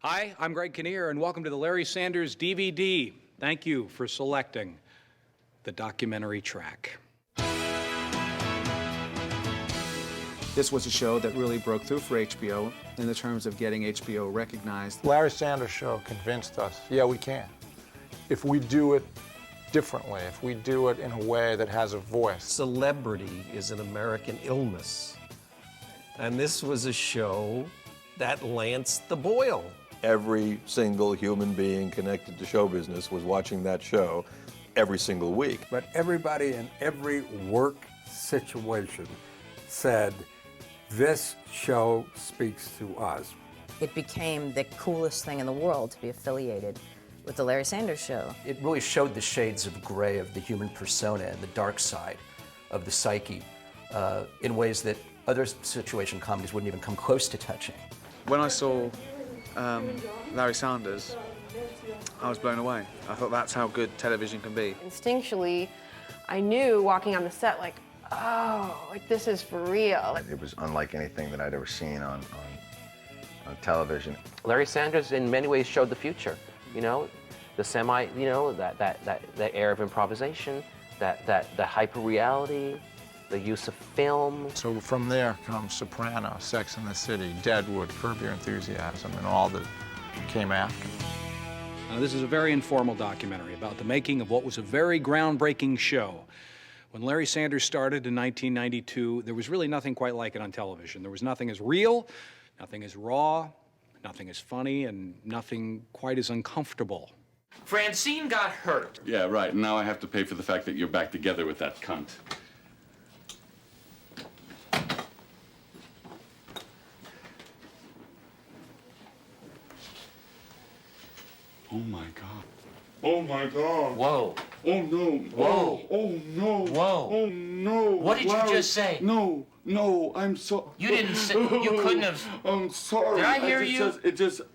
Hi, I'm Greg Kinnear, and welcome to the Larry Sanders DVD. Thank you for selecting the documentary track. This was a show that really broke through for HBO in the terms of getting HBO recognized. Larry Sanders Show convinced us, yeah, we can. If we do it differently, if we do it in a way that has a voice. Celebrity is an American illness. And this was a show that lanced the boil. Every single human being connected to show business was watching that show every single week. But everybody in every work situation said, this show speaks to us. It became the coolest thing in the world to be affiliated with the Larry Sanders Show. It really showed the shades of gray of the human persona and the dark side of the psyche in ways that other situation comedies wouldn't even come close to touching. When I saw Larry Sanders, I was blown away. I thought that's how good television can be. Instinctually, I knew walking on the set, like, oh, like this is for real. It was unlike anything that I'd ever seen on television. Larry Sanders in many ways showed the future, you know, the that air of improvisation, the hyper reality, the use of film. So from there comes Soprano, Sex and the City, Deadwood, Curb Your Enthusiasm, and all that came after. Now, this is a very informal documentary about the making of what was a very groundbreaking show. When Larry Sanders started in 1992, there was really nothing quite like it on television. There was nothing as real, nothing as raw, nothing as funny, and nothing quite as uncomfortable. Francine got hurt. Yeah, right. And now I have to pay for the fact that you're back together with that cunt. Oh, my God. Oh, my God. Whoa. Oh, no. Whoa. Oh, no. Whoa. Oh, no. What did you just say? No, I'm so... You didn't say... You couldn't have... I'm sorry. Did I hear you?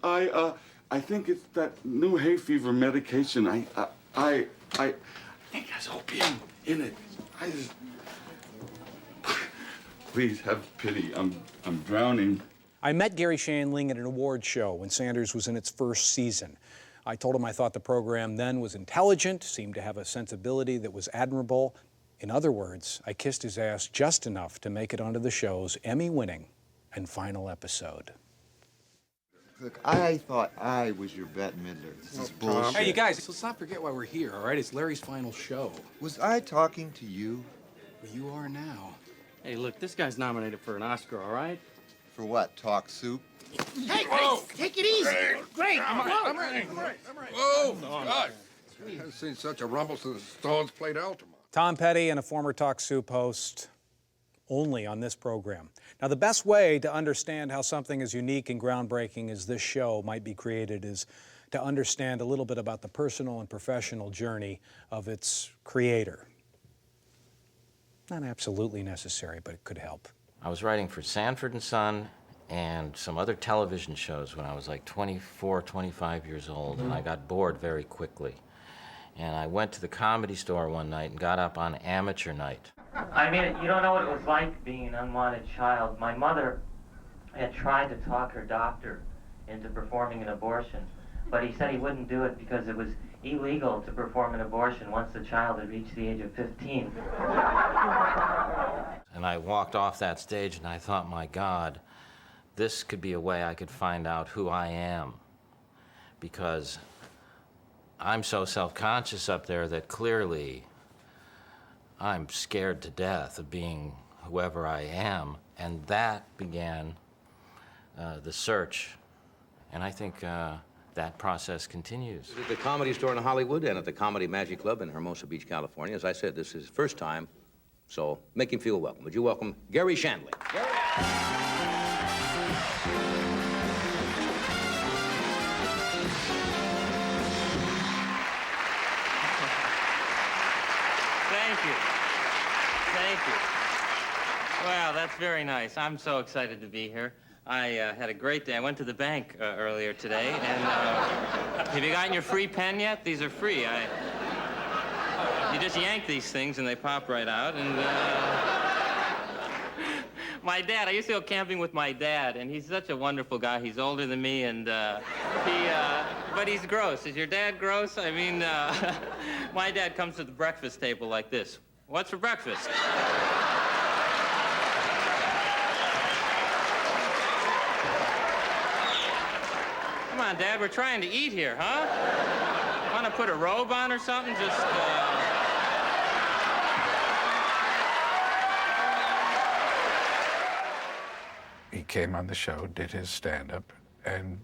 I think it's that new hay fever medication. I think there's opium in it. Please have pity. I'm drowning. I met Gary Shandling at an award show when Sanders was in its first season. I told him I thought the program then was intelligent, seemed to have a sensibility that was admirable. In other words, I kissed his ass just enough to make it onto the show's Emmy-winning and final episode. Look, I thought I was your Bette Midler. This is bullshit. Hey, you guys, let's not forget why we're here, all right? It's Larry's final show. Was I talking to you? Well, you are now. Hey, look, this guy's nominated for an Oscar, all right? For what, talk soup? Hey, take it easy. Great. I'm ready. Whoa, God. I haven't seen such a rumble since the Stones played Altamont. Tom Petty and a former Talk Soup host, only on this program. Now, the best way to understand how something as unique and groundbreaking as this show might be created is to understand a little bit about the personal and professional journey of its creator. Not absolutely necessary, but it could help. I was writing for Sanford & Son and some other television shows when I was like 24, 25 years old, and I got bored very quickly. And I went to the Comedy Store one night and got up on amateur night. I mean, you don't know what it was like being an unwanted child. My mother had tried to talk her doctor into performing an abortion, but he said he wouldn't do it because it was illegal to perform an abortion once the child had reached the age of 15. And I walked off that stage and I thought, my God, this could be a way I could find out who I am. Because I'm so self-conscious up there that clearly I'm scared to death of being whoever I am. And that began the search. And I think that process continues. At the Comedy Store in Hollywood and at the Comedy Magic Club in Hermosa Beach, California. As I said, this is his first time, so make him feel welcome. Would you welcome Gary Shandling? Gary. Thank you. Wow, that's very nice. I'm so excited to be here. I had a great day. I went to the bank earlier today, and have you gotten your free pen yet? These are free. You just yank these things, and they pop right out, and My dad, I used to go camping with my dad, and he's such a wonderful guy. He's older than me, and but he's gross. Is your dad gross? I mean, my dad comes to the breakfast table like this. What's for breakfast? Come on, Dad, we're trying to eat here, huh? Want to put a robe on or something? Just, He came on the show, did his stand-up, and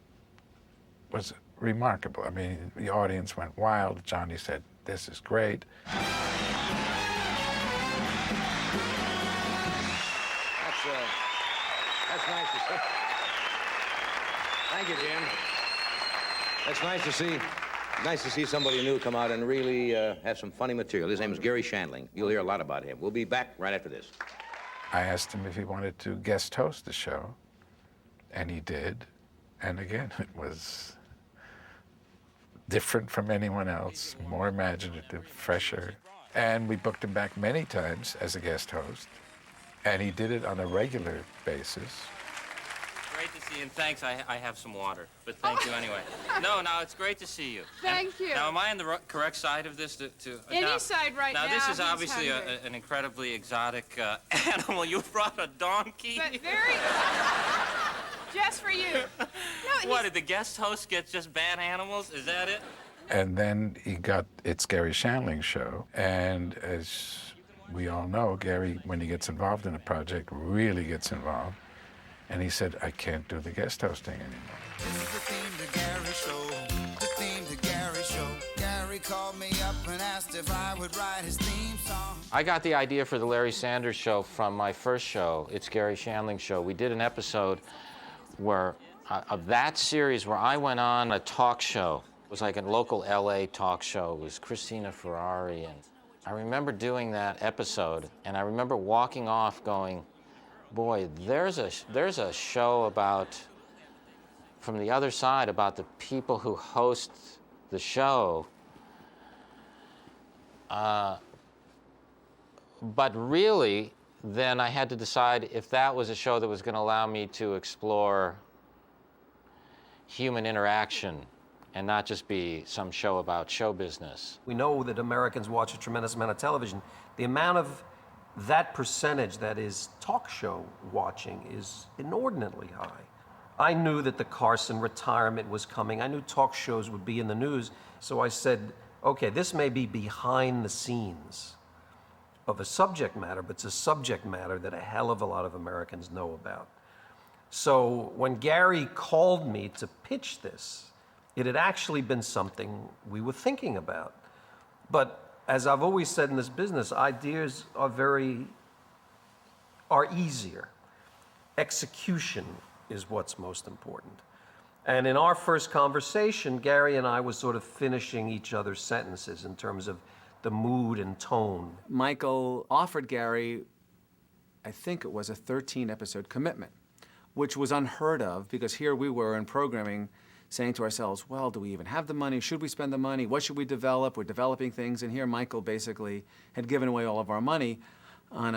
was remarkable. I mean, the audience went wild. Johnny said, "This is great." That's nice to see. Thank you, Jim. That's nice to see. Nice to see somebody new come out and really have some funny material. His name is Gary Shandling. You'll hear a lot about him. We'll be back right after this. I asked him if he wanted to guest host the show, and he did. And again, it was different from anyone else, more imaginative, fresher. And we booked him back many times as a guest host, and he did it on a regular basis. great to see you, and thanks. I have some water, but thank you anyway. No, it's great to see you. Thank you. Now, am I on the correct side of this? Any side right now. Now, this is he's obviously hungry. an incredibly exotic animal. You brought a donkey. But very... just for you. No, What, did the guest host get just bad animals? Is that it? And then he got It's Gary Shandling Show. And as we all know, Gary, when he gets involved in a project, really gets involved. And he said, I can't do the guest hosting anymore. This is the theme to Gary Show. The theme to Gary Show. Gary called me up and asked if I would write his theme song. I got the idea for the Larry Sanders Show from my first show, It's Gary Shandling Show. We did an episode where of that series where I went on a talk show. It was like a local LA talk show. It was Christina Ferrari, and I remember doing that episode, and I remember walking off going, boy, there's a show about, from the other side, about the people who host the show. But really, then I had to decide if that was a show that was going to allow me to explore human interaction and not just be some show about show business. We know that Americans watch a tremendous amount of television. The amount of that percentage that is talk show watching is inordinately high. I knew that the Carson retirement was coming. I knew talk shows would be in the news. So I said, okay, this may be behind the scenes of a subject matter, but it's a subject matter that a hell of a lot of Americans know about. So when Gary called me to pitch this, it had actually been something we were thinking about. But as I've always said in this business, ideas are easier. Execution is what's most important. And in our first conversation, Gary and I was sort of finishing each other's sentences in terms of the mood and tone. Michael offered Gary, I think it was a 13-episode commitment, which was unheard of because here we were in programming saying to ourselves, well, do we even have the money? Should we spend the money? What should we develop? We're developing things. And here Michael basically had given away all of our money on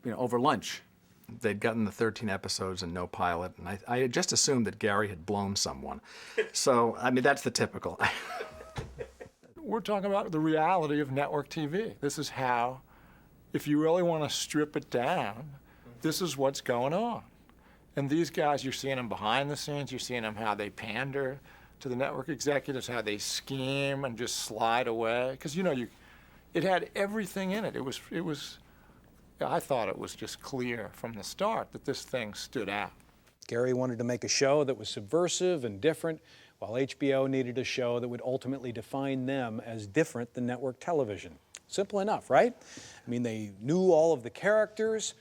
over lunch. They'd gotten the 13 episodes and no pilot, and I had just assumed that Gary had blown someone. So, I mean, that's the typical. We're talking about the reality of network TV. This is how, if you really want to strip it down, this is what's going on. And these guys, you're seeing them behind the scenes, you're seeing them how they pander to the network executives, how they scheme and just slide away. Because, it had everything in it. I thought it was just clear from the start that this thing stood out. Gary wanted to make a show that was subversive and different, while HBO needed a show that would ultimately define them as different than network television. Simple enough, right? I mean, they knew all of the characters.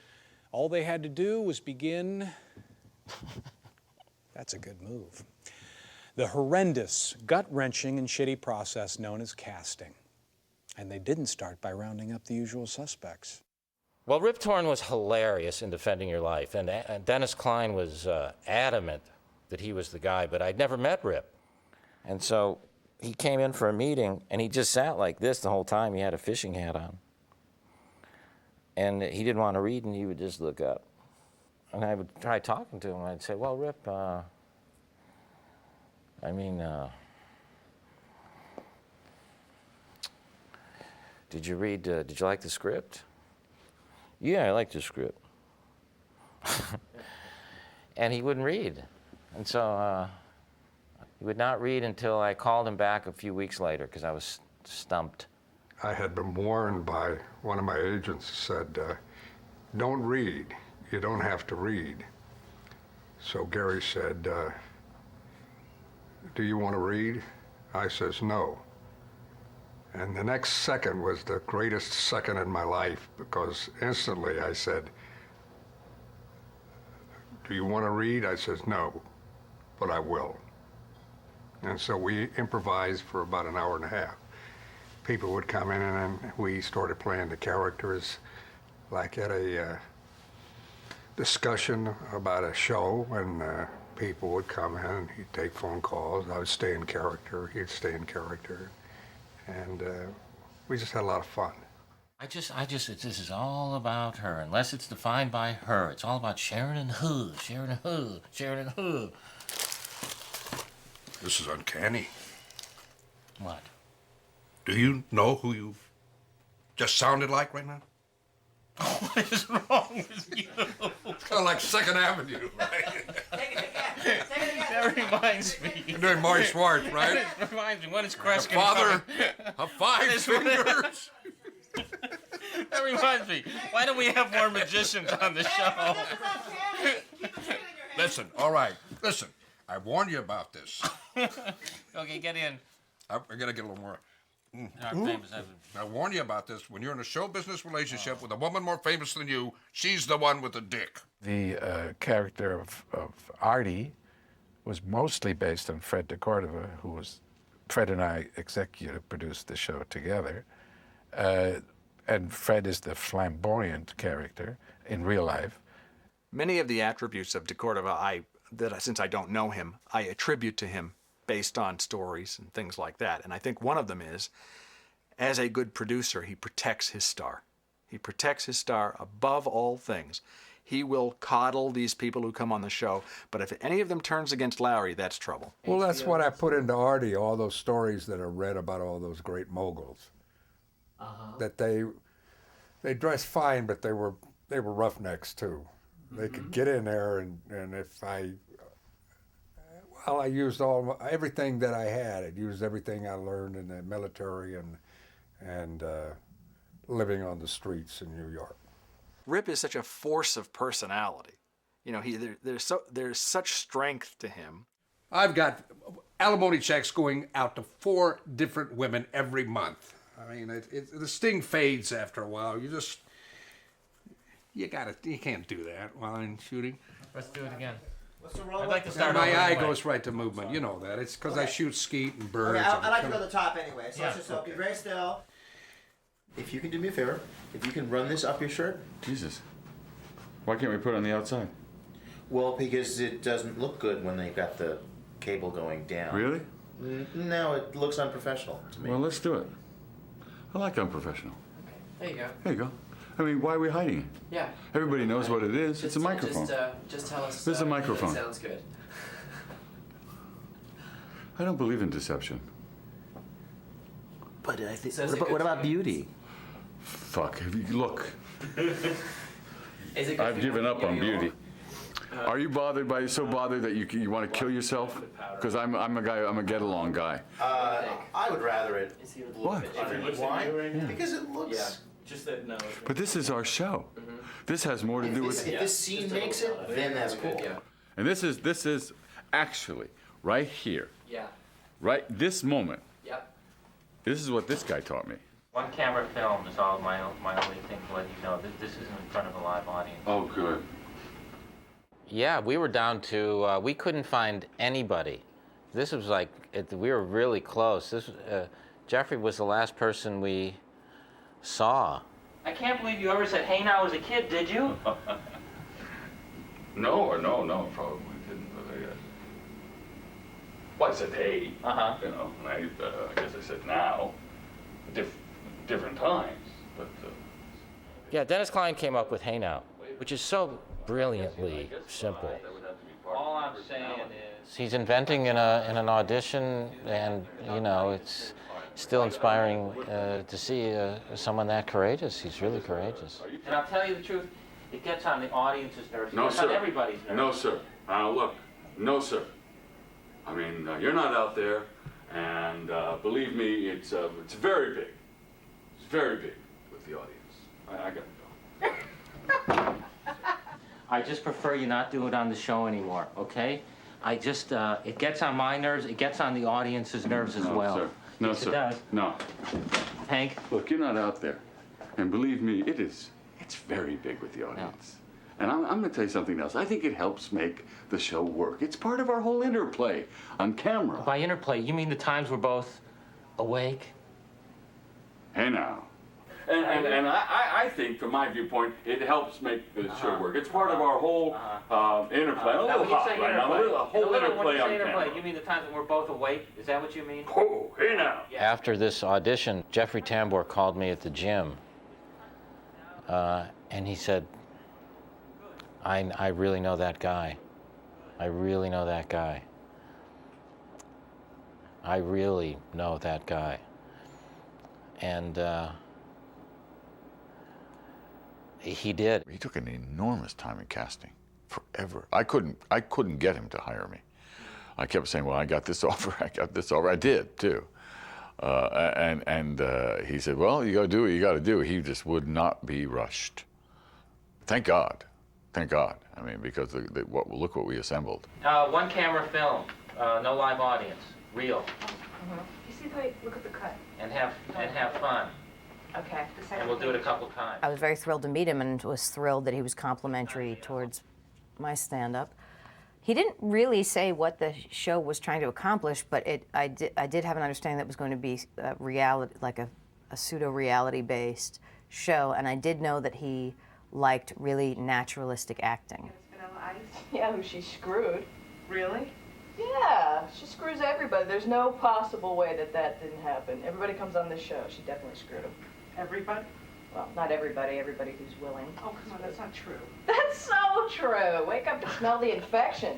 All they had to do was begin, that's a good move, the horrendous, gut-wrenching, and shitty process known as casting. And they didn't start by rounding up the usual suspects. Well, Rip Torn was hilarious in Defending Your Life, and Dennis Klein was adamant that he was the guy, but I'd never met Rip. And so he came in for a meeting, and he just sat like this the whole time. He had a fishing hat on. And he didn't want to read, and he would just look up. And I would try talking to him. I'd say, well, Rip, did you read, did you like the script? Yeah, I liked the script. And he wouldn't read. And so he would not read until I called him back a few weeks later because I was stumped. I had been warned by one of my agents who said, don't read. You don't have to read. So Gary said, do you want to read? I says, no. And the next second was the greatest second in my life because instantly I said, do you want to read? I says, no, but I will. And so we improvised for about an hour and a half. People would come in and then we started playing the characters like at a discussion about a show, and people would come in and he'd take phone calls. I would stay in character, he'd stay in character. And we just had a lot of fun. This is all about her, unless it's defined by her. It's all about Sheridan Hood, Sheridan Hood, Sheridan Hood. This is uncanny. What? Do you know who you've just sounded like right now? What is wrong with you? It's kind of like Second Avenue, right? That reminds me. You're doing Maury Schwartz, right? That reminds me. What is Kreskin? The father of five fingers. That reminds me. Why don't we have more magicians on the show? Listen, all right. Listen, I warned you about this. Okay, get in. I gotta get a little more. Famous. I warned you about this. When you're in a show business relationship with a woman more famous than you, she's the one with the dick. The character of Artie was mostly based on Fred de Cordova, who was, Fred and I executive produced the show together. And Fred is the flamboyant character in real life. Many of the attributes of de Cordova, since I don't know him, I attribute to him based on stories and things like that. And I think one of them is, as a good producer, he protects his star. He protects his star above all things. He will coddle these people who come on the show, but if any of them turns against Larry, that's trouble. Well, that's what I put into Artie, all those stories that are read about all those great moguls. That they dressed fine, but they were roughnecks too. They could get in there, and if I used everything that I had. I used everything I learned in the military and living on the streets in New York. Rip is such a force of personality. You know, there's such strength to him. I've got alimony checks going out to 4 different women every month. I mean, the sting fades after a while. You can't do that while I'm shooting. Let's do it again. What's the roll? I'd like to start My over eye anyway. goes right to movement. You know that. It's because I Okay. shoot skeet and birds. Okay, and I like to go to the top anyway, so Yeah, let's just be very still. If you can do me a favor, if you can run this up your shirt. Jesus. Why can't we put it on the outside? Well, because it doesn't look good when they've got the cable going down. Really? No, it looks unprofessional to me. Well, let's do it. I like unprofessional. There you go. There you go. I mean, why are we hiding it? Yeah. Everybody knows what it is. It's a microphone. Just tell us. This is a microphone. It sounds good. I don't believe in deception. But I think. So is it What good about for you? beauty? Fuck. Look. Is it good I've for you given when up you on get your- beauty. Are you bothered by so bothered that you want to kill yourself? Because I'm a guy. I'm a get-along guy. I would rather it. What? Why? Yeah. Because it looks. Yeah. Just that no. But this is our show. This has more to do with. If this scene makes it, then that's cool. And this is actually right here, Yeah. right this moment. Yep. This is what this guy taught me. One camera film is all my only thing to let you know. This isn't in front of a live audience. Oh, good. Yeah, we were down to, we couldn't find anybody. This was like, we were really close. Jeffrey was the last person we saw. I can't believe you ever said, "Hey now" as a kid, did you? No, probably didn't. But well, I said hey. You know, and I guess I said now. Different times, but. Yeah, Dennis Klein came up with Hey Now, which is so brilliantly simple. All I'm saying is he's inventing in an audition, and it's still inspiring to see someone that courageous. He's really courageous. And I'll tell you the truth, it gets on the audience's nerves. No, it gets sir. on everybody's nerves. No, sir. Look, no, sir. I mean, you're not out there, and believe me, it's very big. It's very big with the audience. I gotta go. I just prefer you not do it on the show anymore, okay? I just, it gets on my nerves, it gets on the audience's nerves as well. Sir. No, Yes, sir. It does. No. Hank? Look, you're not out there. And believe me, it's very big with the audience. And I'm going to tell you something else. I think it helps make the show work. It's part of our whole interplay on camera. By interplay, you mean the times we're both awake? Hey, now. And I think, from my viewpoint, it helps make the show work. It's part of our whole interplay. A little hot right now. A whole interplay on camera. You mean the times when we're both awake? Is that what you mean? Oh, hey now. After this audition, Jeffrey Tambor called me at the gym, and he said, I really know that guy. I really know that guy. I really know that guy. And he did. He took an enormous time in casting, forever. I couldn't get him to hire me. I kept saying, well, I got this offer, I got this offer. I did, too. And he said, well, you got to do what you got to do. He just would not be rushed. Thank God. Thank God. I mean, because look what we assembled. One camera film, no live audience, real. You see the way, look at the cut. And have fun. Okay. And we'll do it a couple times. I was very thrilled to meet him and was thrilled that he was complimentary towards my stand-up. He didn't really say what the show was trying to accomplish, but I did have an understanding that it was going to be reality, like a pseudo-reality based show, and I did know that he liked really naturalistic acting. Yeah, who she screwed. Really? Yeah, she screws everybody. There's no possible way that didn't happen. Everybody comes on this show. She definitely screwed him. Everybody? Well, not everybody. Everybody who's willing. Oh, come on, that's not true. That's so true. Wake up and smell the infection.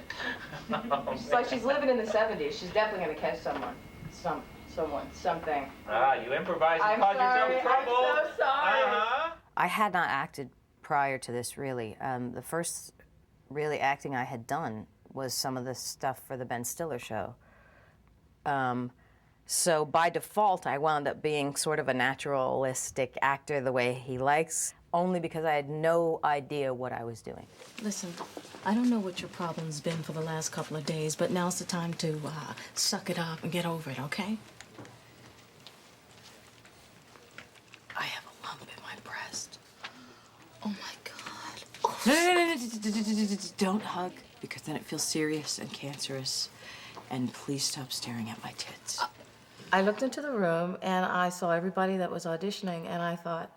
It's like she's living in the 70s. She's definitely going to catch someone. Something. You improvise and I'm cause sorry. yourself trouble. I'm so sorry. I had not acted prior to this, really. The first really acting I had done was some of the stuff for the Ben Stiller show. So by default, I wound up being sort of a naturalistic actor the way he likes, only because I had no idea what I was doing. Listen, I don't know what your problem's been for the last couple of days, but now's the time to suck it up and get over it, okay? I have a lump in my breast. Oh my God. Oh, No. Don't hug, because then it feels serious and cancerous. And please stop staring at my tits. I looked into the room and I saw everybody that was auditioning and I thought,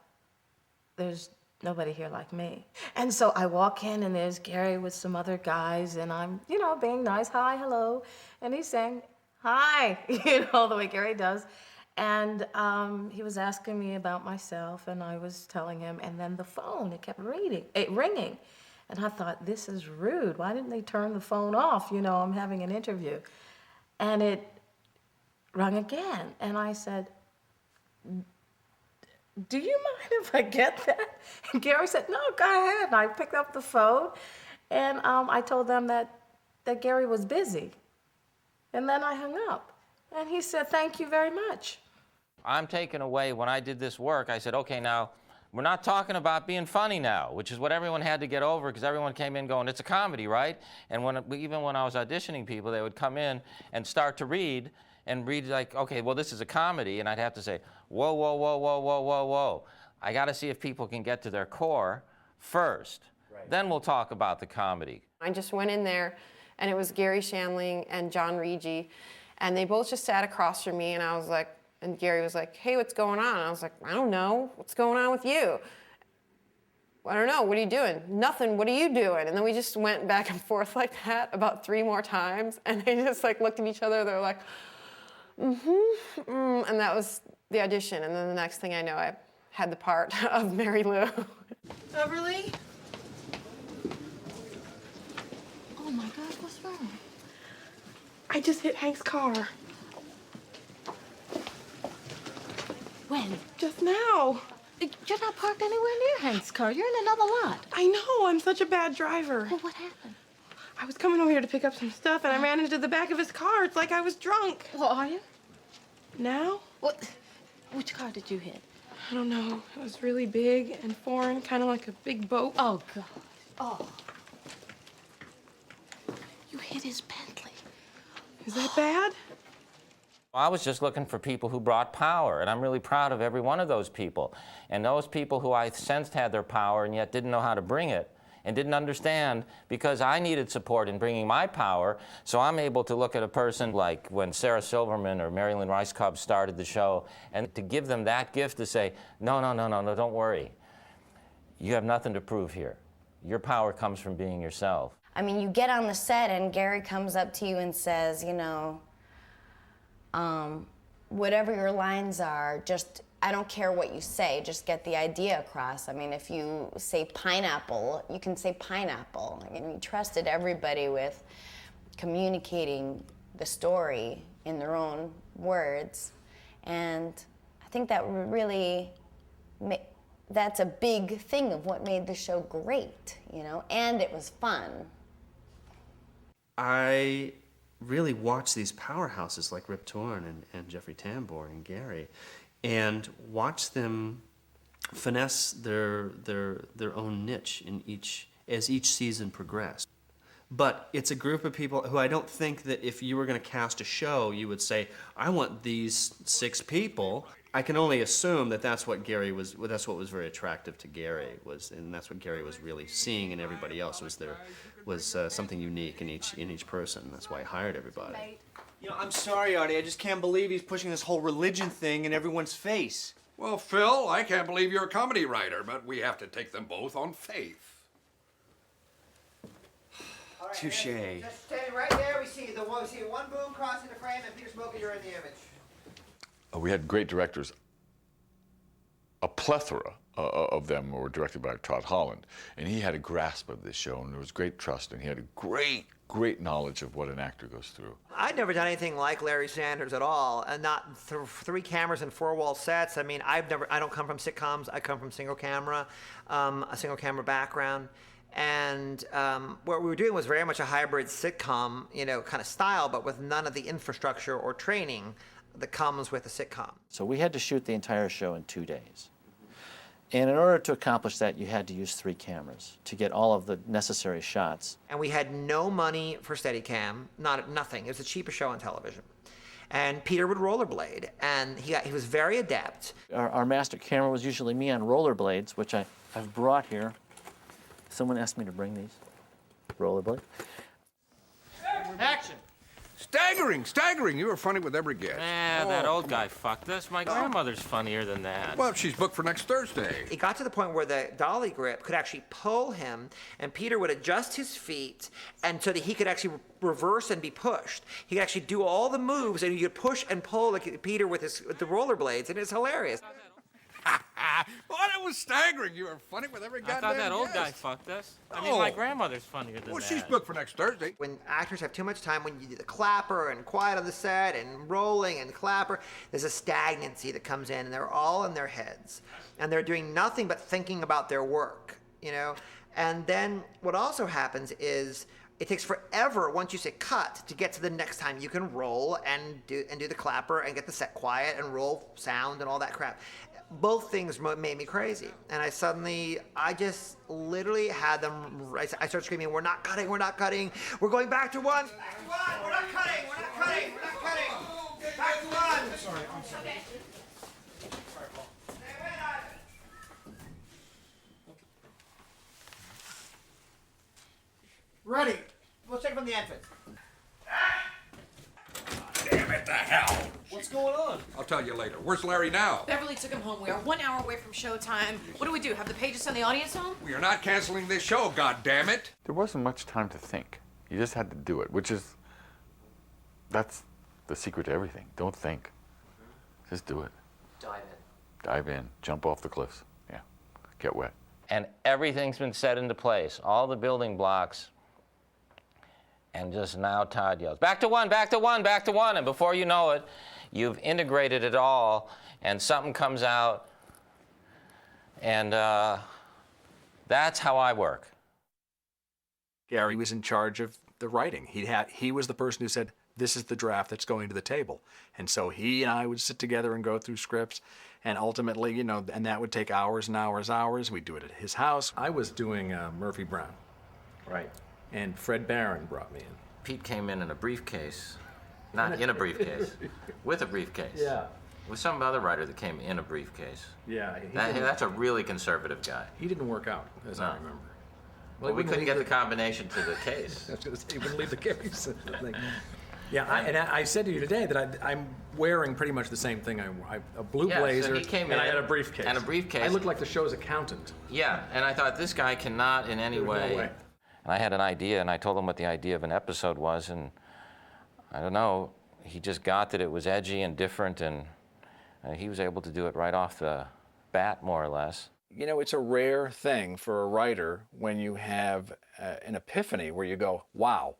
there's nobody here like me. And so I walk in and there's Gary with some other guys and I'm, being nice, hi, hello. And he's saying, hi, the way Gary does. And he was asking me about myself and I was telling him, and then the phone, it kept ringing. And I thought, this is rude. Why didn't they turn the phone off? I'm having an interview. And it rung again. And I said, do you mind if I get that? And Gary said, no, go ahead. And I picked up the phone and I told them that Gary was busy. And then I hung up. And he said, thank you very much. I'm taken away. When I did this work, I said, okay, now, we're not talking about being funny now, which is what everyone had to get over, because everyone came in going, it's a comedy, right? And even when I was auditioning people, they would come in and start to read like, okay, well, this is a comedy, and I'd have to say, whoa, whoa, whoa, whoa, whoa, whoa, whoa. I got to see if people can get to their core first. Right. Then we'll talk about the comedy. I just went in there, and it was Gary Shandling and John Rigi, and they both just sat across from me, and I was like, and Gary was like, hey, what's going on? And I was like, I don't know. What's going on with you? I don't know. What are you doing? Nothing. What are you doing? And then we just went back and forth like that about 3 more times. And they just looked at each other. They're like, and that was the audition. And then the next thing I know, I had the part of Mary Lou. Beverly? Oh my God, what's wrong? I just hit Hank's car. When? Just now. You're not parked anywhere near Hank's car. You're in another lot. I know, I'm such a bad driver. Well, what happened? I was coming over here to pick up some stuff and I ran into the back of his car. It's like I was drunk. Well, are you? Now? What? Which car did you hit? I don't know. It was really big and foreign, kind of like a big boat. Oh, God. Oh. You hit his Bentley. Is that bad? I was just looking for people who brought power, and I'm really proud of every one of those people. And those people who I sensed had their power and yet didn't know how to bring it and didn't understand, because I needed support in bringing my power, so I'm able to look at a person like when Sarah Silverman or Marilyn Rice Cobb started the show, and to give them that gift to say, no, don't worry. You have nothing to prove here. Your power comes from being yourself. I mean, you get on the set and Gary comes up to you and says, you know, whatever your lines are, just, I don't care what you say, just get the idea across. I mean, if you say pineapple, you can say pineapple. I mean, he trusted everybody with communicating the story in their own words. And I think that really, that's a big thing of what made the show great, you know, and it was fun. I really watch these powerhouses like Rip Torn and Jeffrey Tambor and Gary, and watch them finesse their own niche in as each season progressed. But it's a group of people who I don't think that if you were going to cast a show, you would say, I want these 6 people. I can only assume that that's what was very attractive to Gary, and that's what Gary was really seeing in everybody else, was something unique in each person. That's why he hired everybody. You know, I'm sorry, Artie, I just can't believe he's pushing this whole religion thing in everyone's face. Well, Phil, I can't believe you're a comedy writer, but we have to take them both on faith. Touche. Just stand right there. We see one boom crossing the frame, and Peter Smokey, you're in the image. We had great directors. A plethora of them were directed by Todd Holland, and he had a grasp of this show, and there was great trust, and he had a great knowledge of what an actor goes through. I'd never done anything like Larry Sanders at all, and not 3 cameras and 4-wall sets. I mean, I don't come from sitcoms. I come from single camera, a single camera background. And what we were doing was very much a hybrid sitcom, you know, kind of style, but with none of the infrastructure or training that comes with a sitcom. So we had to shoot the entire show in 2 days. And in order to accomplish that, you had to use 3 cameras to get all of the necessary shots. And we had no money for Steadicam, nothing. It was the cheapest show on television. And Peter would rollerblade, and he was very adept. Our master camera was usually me on rollerblades, which I've brought here. Someone asked me to bring these. Rollerblade. Action! Staggering. You were funny with every guest. That old guy fucked us. My grandmother's funnier than that. Well, she's booked for next Thursday. It got to the point where the dolly grip could actually pull him, and Peter would adjust his feet, and so that he could actually reverse and be pushed. He could actually do all the moves, and you could push and pull like Peter with the rollerblades, and it's hilarious. Well, it was staggering. You were funny with every goddamn I thought that old guy guest. fucked us. I mean, my grandmother's funnier than Well, that. she's booked for next Thursday. When actors have too much time, when you do the clapper and quiet on the set and rolling and clapper, there's a stagnancy that comes in, and they're all in their heads. And they're doing nothing but thinking about their work, you know? And then what also happens is it takes forever once you say cut to get to the next time you can roll and do the clapper and get the set quiet and roll sound and all that crap. Both things made me crazy. And I just literally had them, I started screaming, we're not cutting, we're going back to one. Back to one, we're not cutting. Back to one. I'm sorry. Ready. We'll check from the entrance. Damn it, the hell. What's going on? I'll tell you later. Where's Larry now? Beverly took him home. We are 1 hour away from showtime. What do we do? Have the pages send the audience home? We are not canceling this show, goddammit. There wasn't much time to think. You just had to do it, that's the secret to everything. Don't think. Just do it. Dive Dive in, jump off the cliffs. Yeah, get wet. And everything's been set into place, all the building blocks. And just now Todd yells, back to one, back to one, back to one. And before you know it, you've integrated it all, and something comes out. And that's how I work. Gary was in charge of the writing. He was the person who said, this is the draft that's going to the table. And so he and I would sit together and go through scripts. And ultimately, you know, and that would take hours and hours, hours. We'd do it at his house. I was doing Murphy Brown. Right. And Fred Barron brought me in. Pete came in a briefcase, not in a briefcase, with a briefcase. Yeah. With some other writer that came in a briefcase. Yeah. That's a really conservative guy. He didn't work out, as I remember. Well, we couldn't get the combination to the case. I was going to say, he wouldn't leave the case. Yeah, I said to you today that I'm wearing pretty much the same thing. A blue blazer, so he came and in I had a briefcase. And a briefcase. I looked like the show's accountant. Yeah, and I thought, this guy cannot in any way. No way. And I had an idea, and I told him what the idea of an episode was, and I don't know, he just got that it was edgy and different, and he was able to do it right off the bat, more or less. You know, it's a rare thing for a writer when you have an epiphany where you go, wow,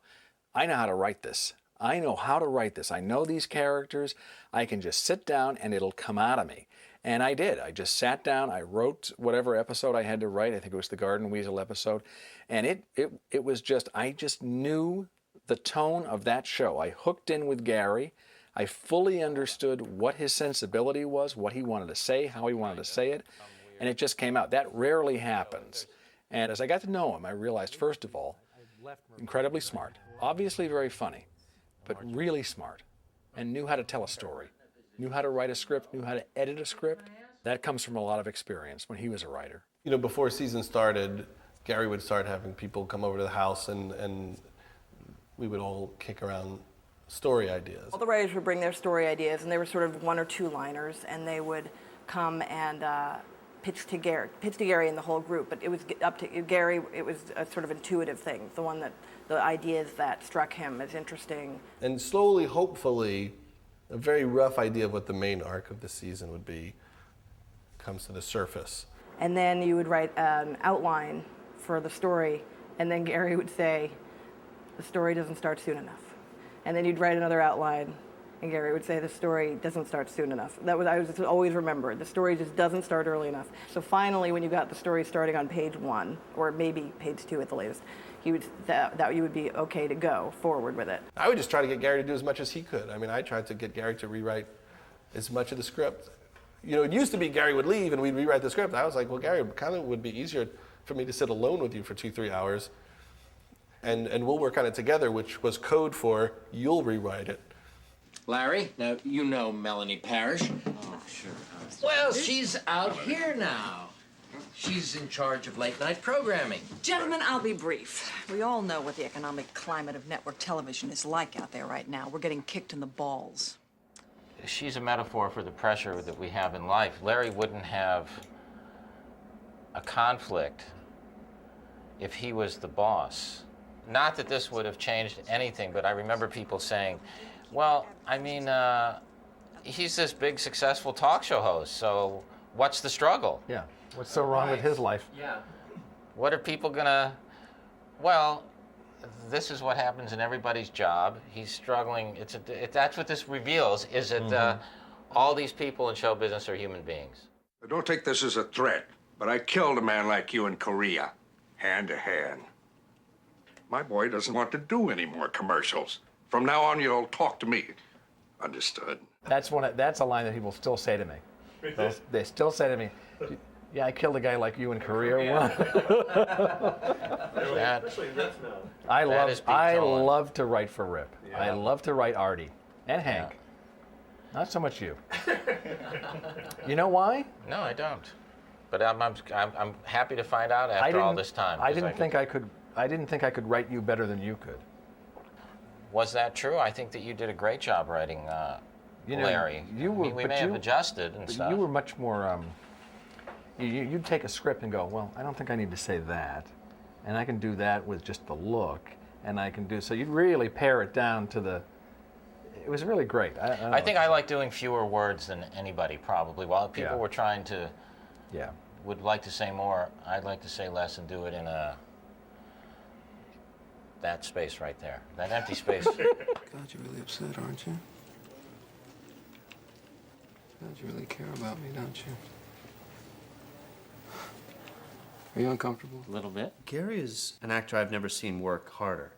I know how to write this. I know how to write this. I know these characters. I can just sit down and it'll come out of me. And I did. I just sat down. I wrote whatever episode I had to write. I think it was the Garden Weasel episode. And it was just, I just knew the tone of that show. I hooked in with Gary. I fully understood what his sensibility was, what he wanted to say, how he wanted to say it. And it just came out. That rarely happens. And as I got to know him, I realized, first of all, incredibly smart, obviously very funny, but really smart, and knew how to tell a story, knew how to write a script, knew how to edit a script. That comes from a lot of experience when he was a writer. You know, before season started, Gary would start having people come over to the house and we would all kick around story ideas. All the writers would bring their story ideas, and they were sort of one or two liners, and they would come and pitch to Gary and the whole group. But it was up to Gary. It was a sort of intuitive thing, the ideas that struck him as interesting. And slowly, hopefully, a very rough idea of what the main arc of the season would be comes to the surface. And then you would write an outline for the story, and then Gary would say, the story doesn't start soon enough. And then you'd write another outline, and Gary would say, the story doesn't start soon enough. I was always remembered, the story just doesn't start early enough. So finally, when you got the story starting on page 1, or maybe page 2 at the latest, that you would be okay to go forward with it. I would just try to get Gary to do as much as he could. I mean, I tried to get Gary to rewrite as much of the script. You know, it used to be Gary would leave and we'd rewrite the script. I was like, well, Gary, it kind of would be easier for me to sit alone with you for 2-3 hours and we'll work on it together, which was code for you'll rewrite it. Larry, now you know Melanie Parrish. Oh, sure. Well, she's out here now. She's in charge of late-night programming. Gentlemen, I'll be brief. We all know what the economic climate of network television is like out there right now. We're getting kicked in the balls. She's a metaphor for the pressure that we have in life. Larry wouldn't have a conflict if he was the boss. Not that this would have changed anything, but I remember people saying, well, I mean, he's this big, successful talk show host, so what's the struggle? Yeah. What's so wrong with his life? Yeah. What are people gonna... Well, this is what happens in everybody's job. He's struggling. That's what this reveals, is that all these people in show business are human beings. Don't take this as a threat, but I killed a man like you in Korea, hand to hand. My boy doesn't want to do any more commercials. From now on, you'll talk to me. Understood? That's a line that people still say to me. They still say to me, yeah, I killed a guy like you in Korea. I love to write for Rip. Yeah. I love to write Artie and Hank. Yeah. Not so much you. You know why? No, I don't. But I'm happy to find out after all this time. I didn't think I could write you better than you could. Was that true? I think that you did a great job writing Larry. We may have adjusted and stuff. You were much more. You'd take a script and go, well, I don't think I need to say that, and I can do that with just the look, and I can do so. You'd really pare it down to it was really great. I think I like doing fewer words than anybody probably. While people Yeah. were trying to, Yeah. would like to say more, I'd like to say less and do it in that space right there, that empty space. God, you're really upset, aren't you? God, you really care about me, don't you? Are you uncomfortable? A little bit. Gary is an actor I've never seen work harder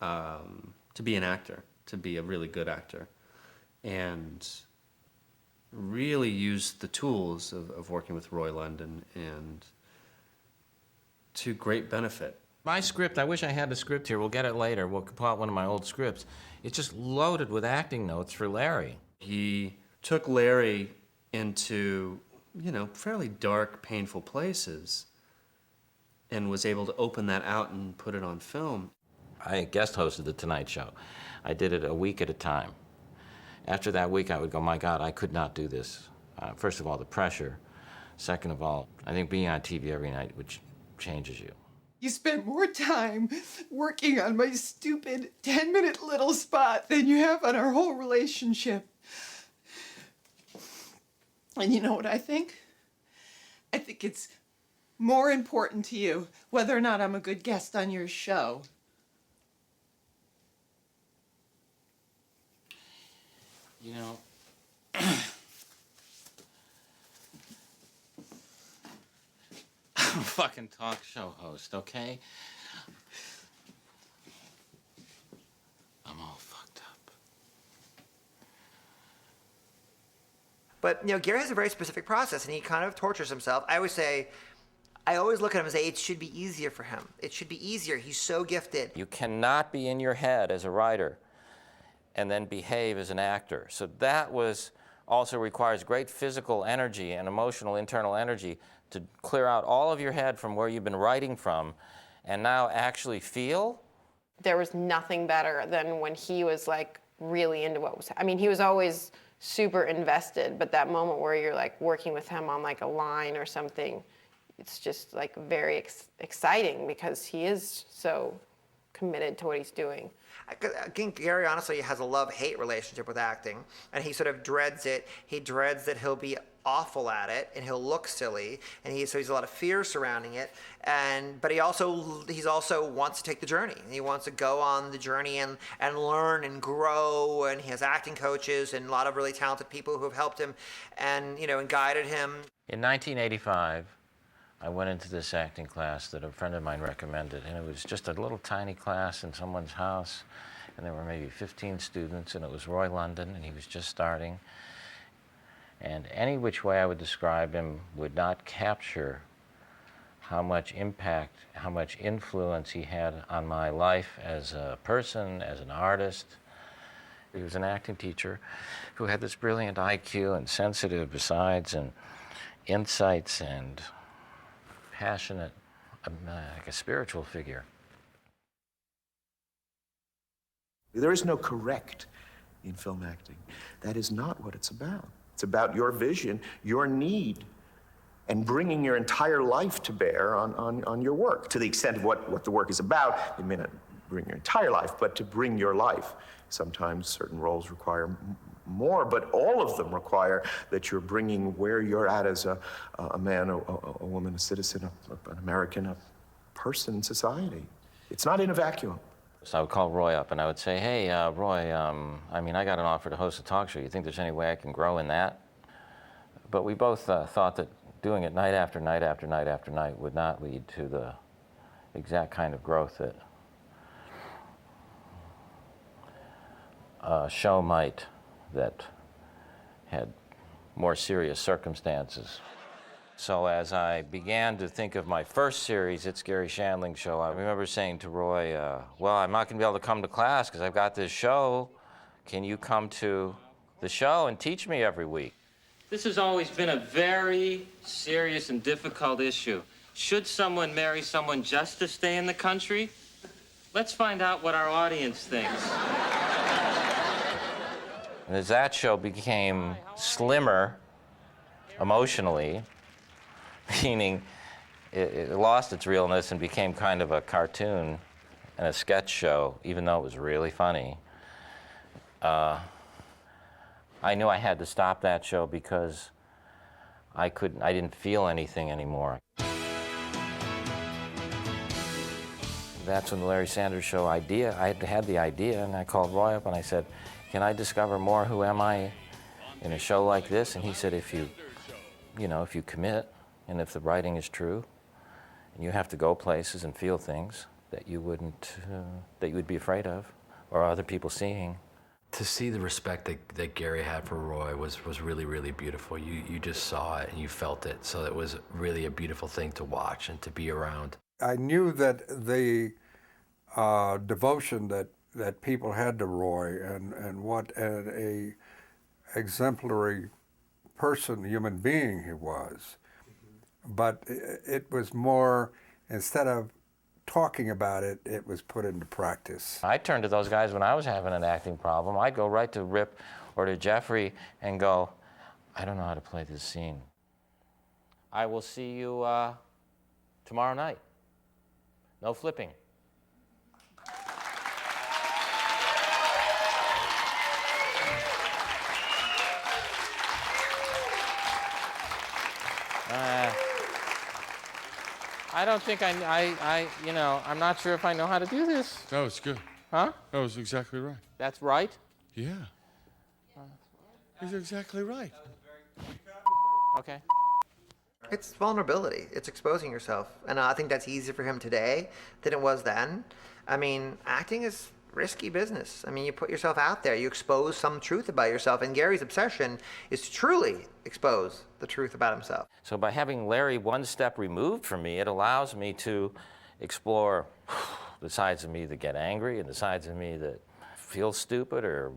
to be an actor, to be a really good actor, and really use the tools of working with Roy London and to great benefit. My script, I wish I had the script here. We'll get it later. We'll pull out one of my old scripts. It's just loaded with acting notes for Larry. He took Larry into, fairly dark, painful places and was able to open that out and put it on film. I guest hosted The Tonight Show. I did it a week at a time. After that week, I would go, my God, I could not do this. First of all, the pressure. Second of all, I think being on TV every night, which changes you. You spent more time working on my stupid 10-minute little spot than you have on our whole relationship. And you know what I think? I think it's more important to you whether or not I'm a good guest on your show. You know, I'm a fucking talk show host, okay? I'm all fucked up. But Gary has a very specific process, and he kind of tortures himself. I always look at him and say, it should be easier for him. It should be easier. He's so gifted. You cannot be in your head as a writer and then behave as an actor. So that also requires great physical energy and emotional internal energy to clear out all of your head from where you've been writing from and now actually feel. There was nothing better than when he was like really into what was, he was always super invested, but that moment where you're like working with him on like a line or something, it's just like very exciting because he is so committed to what he's doing. I think Gary honestly has a love-hate relationship with acting, and he sort of dreads it. He dreads that he'll be awful at it, and he'll look silly, and so he's a lot of fear surrounding it. But he's also wants to take the journey. He wants to go on the journey and learn and grow. And he has acting coaches and a lot of really talented people who have helped him, and and guided him. In 1985. I went into this acting class that a friend of mine recommended, and it was just a little tiny class in someone's house, and there were maybe 15 students, and it was Roy London, and he was just starting. And any which way I would describe him would not capture how much impact, how much influence he had on my life as a person, as an artist. He was an acting teacher who had this brilliant IQ and sensitive besides, and insights and passionate, like a spiritual figure. There is no correct in film acting. That is not what it's about. It's about your vision, your need, and bringing your entire life to bear on your work. To the extent of what the work is about, you may not bring your entire life, but to bring your life. Sometimes certain roles require more, but all of them require that you're bringing where you're at as a man, a woman, a citizen, an American, a person in society. It's not in a vacuum. So I would call Roy up and I would say, hey, Roy, I got an offer to host a talk show. You think there's any way I can grow in that? But we both thought that doing it night after night after night after night would not lead to the exact kind of growth that a show might that had more serious circumstances. So as I began to think of my first series, It's Garry Shandling Show, I remember saying to Roy, well, I'm not going to be able to come to class because I've got this show. Can you come to the show and teach me every week? This has always been a very serious and difficult issue. Should someone marry someone just to stay in the country? Let's find out what our audience thinks. And as that show became slimmer emotionally, meaning it lost its realness and became kind of a cartoon and a sketch show, even though it was really funny, I knew I had to stop that show because I didn't feel anything anymore. That's when the Larry Sanders Show I had the idea, and I called Roy up and I said, can I discover more who am I in a show like this? And he said, if you commit, and if the writing is true, and you have to go places and feel things that you would be afraid of, or other people seeing. To see the respect that Gary had for Roy was really, really beautiful. You just saw it and you felt it, so it was really a beautiful thing to watch and to be around. I knew that the devotion that people had to Roy and what a exemplary person, human being he was. But it was more, instead of talking about it, it was put into practice. I turned to those guys when I was having an acting problem. I'd go right to Rip or to Jeffrey and go, I don't know how to play this scene. I will see you tomorrow night. No flipping. I don't think I'm not sure if I know how to do this. That was good. Huh? That was exactly right. That's right? Yeah. He's exactly right. Okay. It's vulnerability. It's exposing yourself. And I think that's easier for him today than it was then. I mean, acting is risky business. I mean, you put yourself out there, you expose some truth about yourself, and Gary's obsession is to truly expose the truth about himself. So by having Larry one step removed from me, it allows me to explore the sides of me that get angry and the sides of me that feel stupid or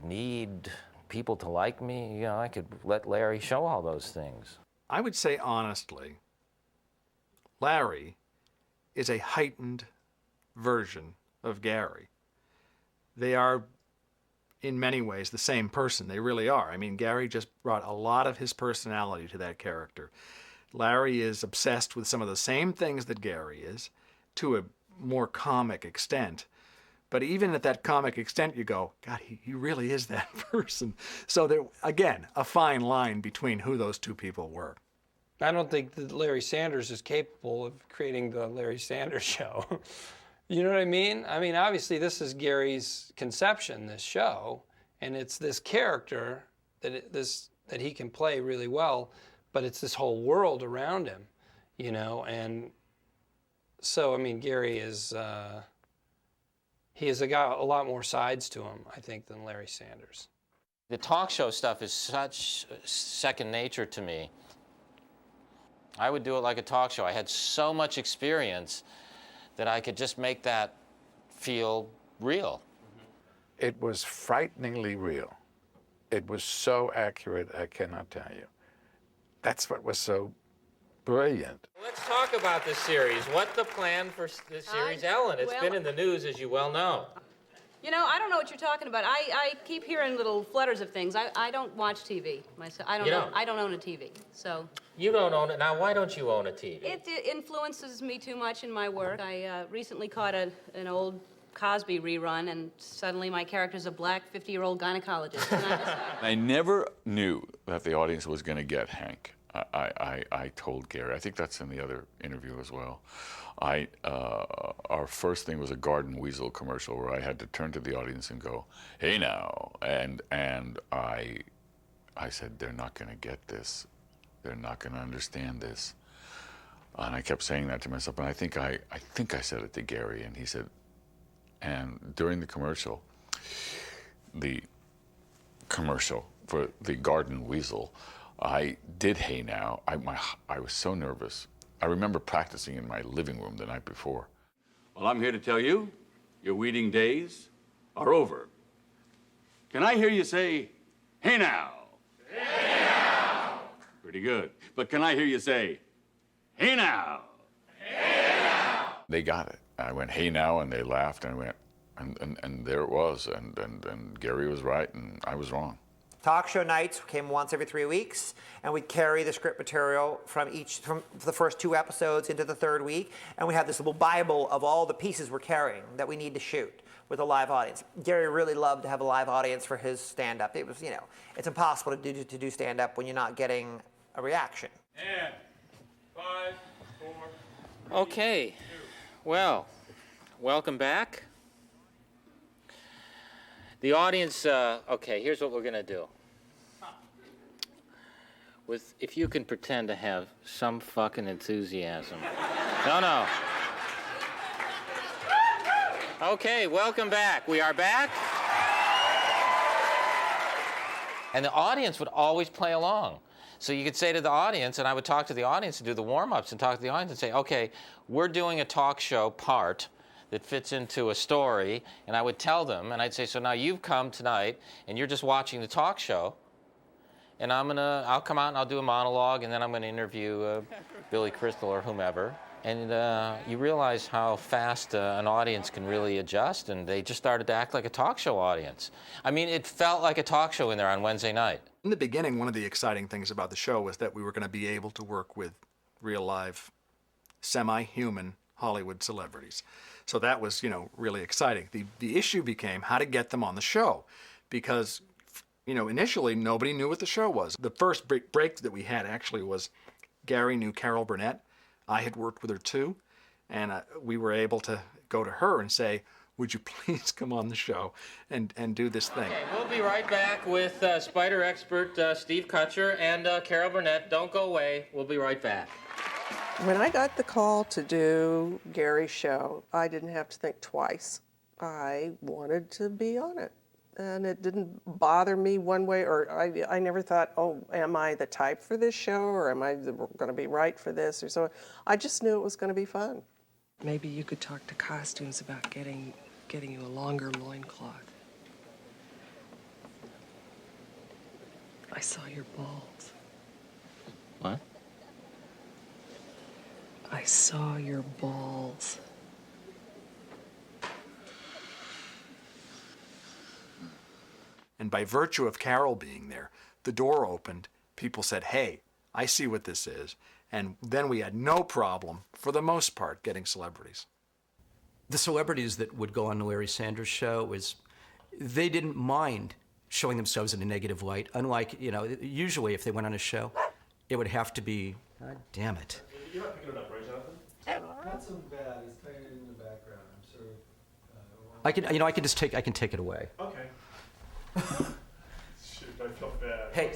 need people to like me. You know, I could let Larry show all those things. I would say honestly, Larry is a heightened version of Gary. They are, in many ways, the same person. They really are. I mean, Gary just brought a lot of his personality to that character. Larry is obsessed with some of the same things that Gary is, to a more comic extent. But even at that comic extent, you go, God, he really is that person. So there, again, a fine line between who those two people were. I don't think that Larry Sanders is capable of creating the Larry Sanders Show. You know what I mean? I mean, obviously, this is Gary's conception, this show, and it's this character that he can play really well, but it's this whole world around him, you know. And so, I mean, Gary is he has got a lot more sides to him, I think, than Larry Sanders. The talk show stuff is such second nature to me. I would do it like a talk show. I had so much experience that I could just make that feel real. It was frighteningly real. It was so accurate, I cannot tell you. That's what was so brilliant. Let's talk about this series. What's the plan for this series, Ellen? It's been in the news, as you well know. You know, I don't know what you're talking about. I keep hearing little flutters of things. I don't watch TV myself. I don't own a TV, so. You don't own it. Now, why don't you own a TV? It influences me too much in my work. I recently caught an old Cosby rerun, and suddenly my character's a black 50-year-old gynecologist. And I never knew that the audience was going to get Hank. I told Gary, I think that's in the other interview as well. Our first thing was a Garden Weasel commercial where I had to turn to the audience and go, "Hey now," and I said, "They're not going to get this. They're not going to understand this." And I kept saying that to myself, and I think I said it to Gary, and he said, and during the commercial for the Garden Weasel, I did Hey Now. I was so nervous. I remember practicing in my living room the night before. Well, I'm here to tell you, your weeding days are over. Can I hear you say, "Hey now"? Hey now! Pretty good. But can I hear you say, "Hey now"? Hey now! They got it. I went, "Hey now," and they laughed, and I went, and there it was, and Gary was right, and I was wrong. Talk show nights came once every 3 weeks, and we'd carry the script material from the first 2 episodes into the 3rd week, and we had this little Bible of all the pieces we're carrying that we need to shoot. with a live audience. Gary really loved to have a live audience for his stand-up. It was, you know, it's impossible to do stand-up when you're not getting a reaction. And 5, 4. Okay, well, welcome back. The audience, okay, here's what we're gonna do. If you can pretend to have some fucking enthusiasm. No. Okay, welcome back. We are back. And the audience would always play along. So you could say to the audience, and I would talk to the audience and do the warm-ups and talk to the audience and say, okay, we're doing a talk show part that fits into a story, and I would tell them, and I'd say, so now you've come tonight, and you're just watching the talk show, and I'll come out and I'll do a monologue, and then I'm gonna interview Billy Crystal or whomever, and you realize how fast an audience can really adjust, and they just started to act like a talk show audience. I mean, it felt like a talk show in there on Wednesday night. In the beginning, one of the exciting things about the show was that we were going to be able to work with real live, semi-human Hollywood celebrities. So that was, you know, really exciting. The issue became how to get them on the show, because, you know, initially nobody knew what the show was. The first break that we had actually was Gary knew Carol Burnett. I had worked with her too, and we were able to go to her and say, would you please come on the show and do this thing? Okay, we'll be right back with spider expert Steve Kutcher and Carol Burnett. Don't go away. We'll be right back. When I got the call to do Gary's show, I didn't have to think twice. I wanted to be on it. And it didn't bother me one way, or I never thought, oh, am I the type for this show, or am I going to be right for this, or so. I just knew it was going to be fun. Maybe you could talk to costumes about getting you a longer loincloth. I saw your balls. What? I saw your balls. And by virtue of Carol being there, the door opened. People said, hey, I see what this is. And then we had no problem, for the most part, getting celebrities. The celebrities that would go on the Larry Sanders Show, they didn't mind showing themselves in a negative light. Unlike, you know, usually if they went on a show, it would have to be, God damn it. You're not picking it up, right, Jonathan? Not so bad. He's playing it in the background. I'm sure. I can take it away. Okay. Shoot, I felt bad. Hey.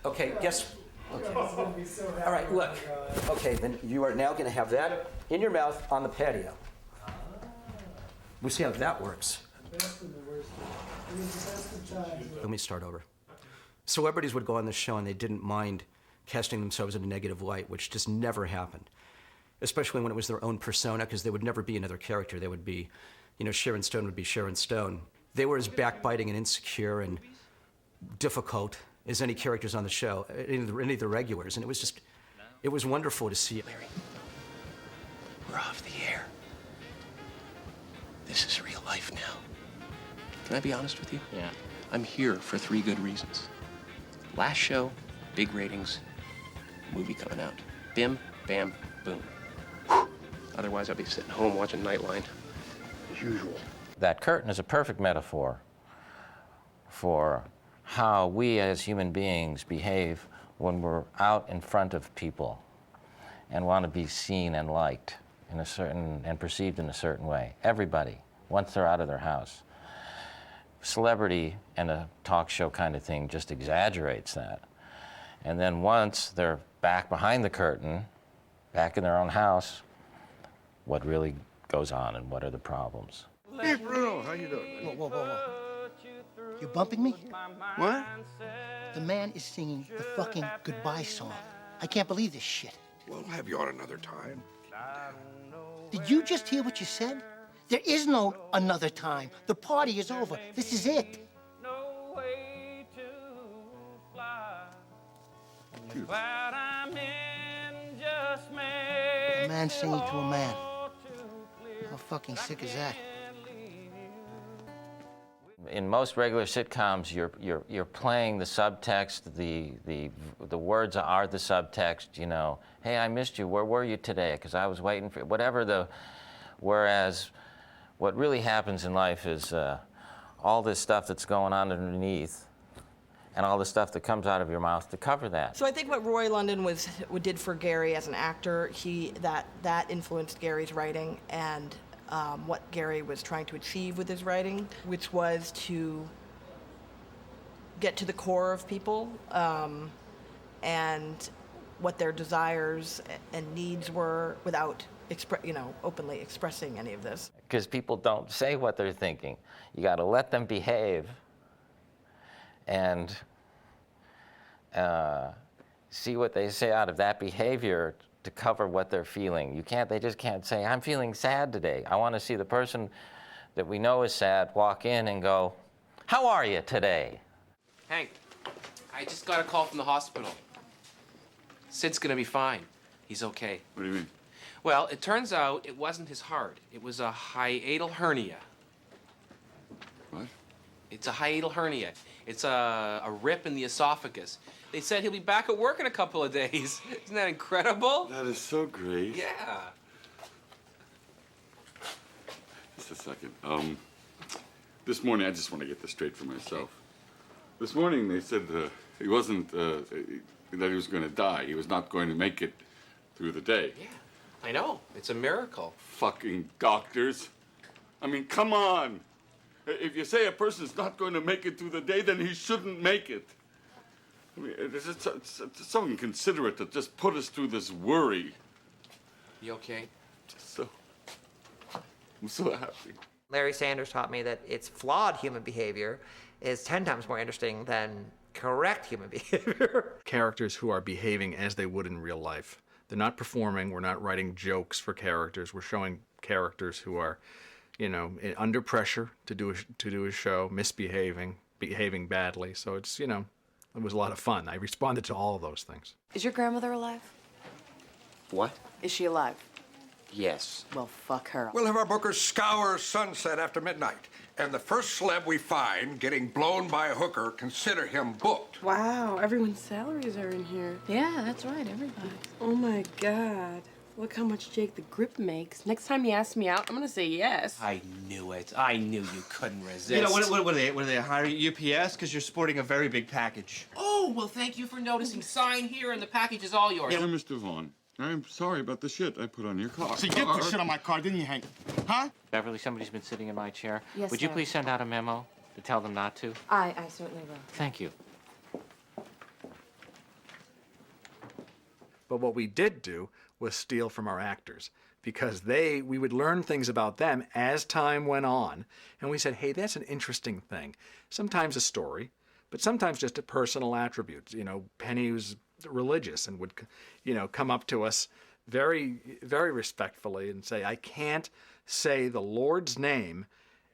Okay, guess. Okay. All right, look. Okay, then you are now going to have that in your mouth on the patio. We'll see how that works. Let me start over. Celebrities would go on this show and they didn't mind casting themselves in a negative light, which just never happened, especially when it was their own persona, because they would never be another character. They would be, you know, Sharon Stone would be Sharon Stone. They were as backbiting and insecure and difficult as any characters on the show, any of the regulars, and it was wonderful to see. Larry, we're off the air. This is real life now. Can I be honest with you? Yeah. I'm here for 3 good reasons. Last show, big ratings, movie coming out. Bim, bam, boom. Otherwise, I'll be sitting home watching Nightline, as usual. That curtain is a perfect metaphor for how we as human beings behave when we're out in front of people and want to be seen and liked in a certain and perceived in a certain way. Everybody, once they're out of their house. Celebrity and a talk show kind of thing just exaggerates that. And then once they're back behind the curtain, back in their own house, what really goes on and what are the problems? Hey, Bruno, how you doing? Whoa. You bumping me? What? The man is singing the fucking goodbye song. I can't believe this shit. We'll have you on another time. Did you just hear what you said? There is no another time. The party is over. This is it. A man singing to a man. How fucking sick is that? In most regular sitcoms, you're playing the subtext. The words are the subtext. You know, hey, I missed you. Where were you today? Because I was waiting for whatever the. Whereas what really happens in life is all this stuff that's going on underneath and all the stuff that comes out of your mouth to cover that. So I think what Roy London did for Gary as an actor, that influenced Gary's writing and what Gary was trying to achieve with his writing, which was to get to the core of people and what their desires and needs were without openly expressing any of this. Because people don't say what they're thinking. You got to let them behave and see what they say out of that behavior to cover what they're feeling. They just can't say, I'm feeling sad today. I want to see the person that we know is sad walk in and go, how are you today? Hank, I just got a call from the hospital. Sid's gonna be fine. He's okay. What do you mean? Well, it turns out it wasn't his heart. It was a hiatal hernia. What? It's a hiatal hernia. It's a rip in the esophagus. They said he'll be back at work in a couple of days. Isn't that incredible? That is so great. Yeah. Just a second. This morning, I just want to get this straight for myself. This morning, they said he wasn't, that he was going to die. He was not going to make it through the day. Yeah, I know. It's a miracle. Fucking doctors. I mean, come on. If you say a person's not going to make it through the day, then he shouldn't make it. I mean, it's so inconsiderate to just put us through this worry. You okay? I'm so happy. Larry Sanders taught me that it's flawed human behavior is 10 times more interesting than correct human behavior. Characters who are behaving as they would in real life. They're not performing. We're not writing jokes for characters. We're showing characters who are, under pressure to do a show, misbehaving, behaving badly. So it's, it was a lot of fun. I responded to all of those things. Is your grandmother alive? What? Is she alive? Yes. Well, fuck her. We'll have our bookers scour Sunset after midnight. And the first celeb we find getting blown by a hooker, consider him booked. Wow, everyone's salaries are in here. Yeah, that's right, everybody. Oh my God. Look how much Jake the Grip makes. Next time he asks me out, I'm gonna say yes. I knew it. I knew you couldn't resist. You know, what are they hiring UPS? Because you're sporting a very big package. Oh, well, thank you for noticing. Sign here and the package is all yours. Yeah, Mr. Vaughn, I'm sorry about the shit I put on your car. So you did put shit on my car, didn't you, Hank? Huh? Beverly, somebody's been sitting in my chair. Yes, Would you sir. please send out a memo to tell them not to? I certainly will. Thank you. But what we did do was steal from our actors, because we would learn things about them as time went on, and we said, hey, that's an interesting thing. Sometimes a story, but sometimes just a personal attribute. Penny was religious and would, come up to us very, very respectfully and say, I can't say the Lord's name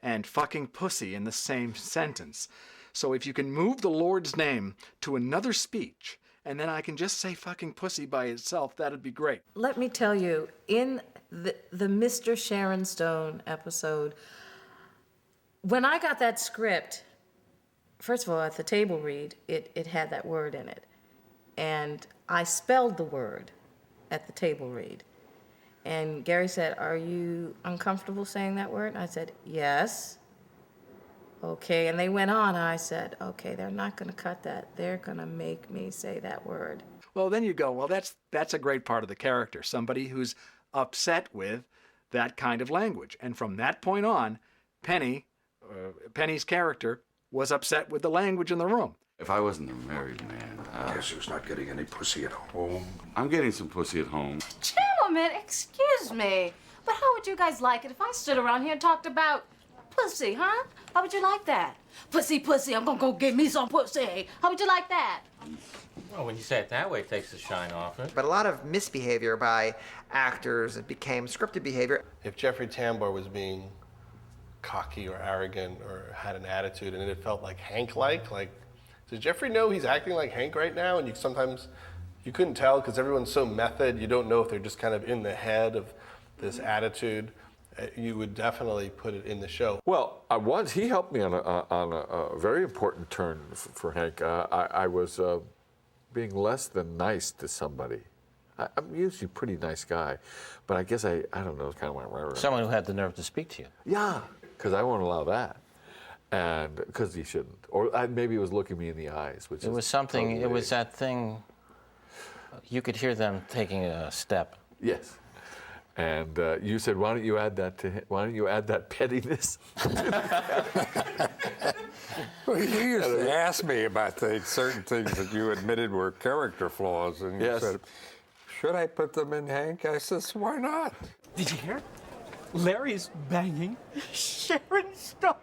and fucking pussy in the same sentence. So if you can move the Lord's name to another speech, and then I can just say fucking pussy by itself, that'd be great. Let me tell you, in the Mr. Sharon Stone episode, when I got that script, first of all, at the table read, it had that word in it. And I spelled the word at the table read. And Gary said, are you uncomfortable saying that word? And I said, yes. Okay, and they went on, and I said, okay, they're not going to cut that. They're going to make me say that word. Well, then you go, well, that's a great part of the character, somebody who's upset with that kind of language. And from that point on, Penny's character was upset with the language in the room. If I wasn't a married man, Guess who's not getting any pussy at home? I'm getting some pussy at home. Gentlemen, excuse me, but how would you guys like it if I stood around here and talked about pussy, huh? How would you like that? Pussy, pussy, I'm gonna go get me some pussy. How would you like that? Well, when you say it that way, it takes the shine off it. But a lot of misbehavior by actors, it became scripted behavior. If Jeffrey Tambor was being cocky or arrogant or had an attitude and it felt like Hank-like, does Jeffrey know he's acting like Hank right now? And sometimes you couldn't tell because everyone's so method, you don't know if they're just kind of in the head of this attitude. You would definitely put it in the show. Well, he helped me on a very important turn for Hank. I was being less than nice to somebody. I'm usually a pretty nice guy, but I guess I don't know, kind of went. Someone who had the nerve to speak to you. Yeah, because I won't allow that, and because he shouldn't, or maybe he was looking me in the eyes, which It was something. It was that thing. You could hear them taking a step. Yes. And you said, why don't you add that to him? Why don't you add that pettiness? Well, you used to ask me about certain things that you admitted were character flaws, and you said, should I put them in Hank? I says, why not? Did you hear? Larry's banging Sharon Stone.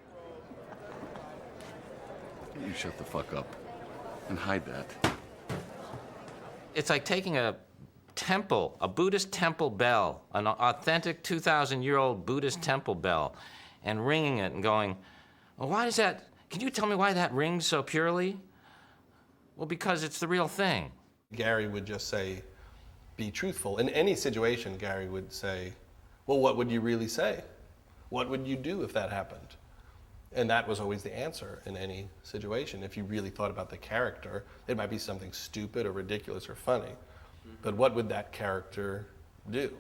You shut the fuck up and hide that. It's like taking a temple, a Buddhist temple bell, an authentic 2,000-year-old Buddhist temple bell, and ringing it and going, well, why does that, can you tell me why that rings so purely? Well, because it's the real thing. Gary would just say, be truthful. In any situation, Gary would say, well, what would you really say? What would you do if that happened? And that was always the answer in any situation. If you really thought about the character, it might be something stupid or ridiculous or funny. But what would that character do?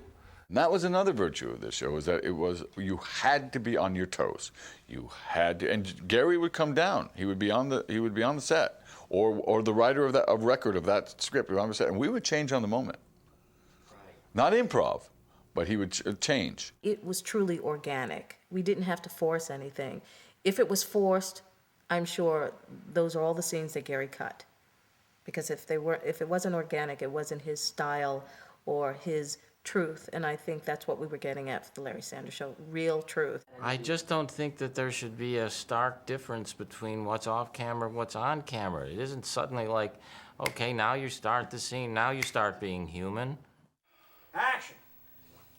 And that was another virtue of this show, is that you had to be on your toes. You had to, and Gary would come down. He would be on the set, or the writer of a record of that script would be on the set, and we would change on the moment. Not improv, but he would change. It was truly organic. We didn't have to force anything. If it was forced, I'm sure those are all the scenes that Gary cut. Because if it wasn't organic, it wasn't his style or his truth. And I think that's what we were getting at for the Larry Sanders Show, real truth. I just don't think that there should be a stark difference between what's off camera and what's on camera. It isn't suddenly like, okay, now you start the scene, now you start being human. Action.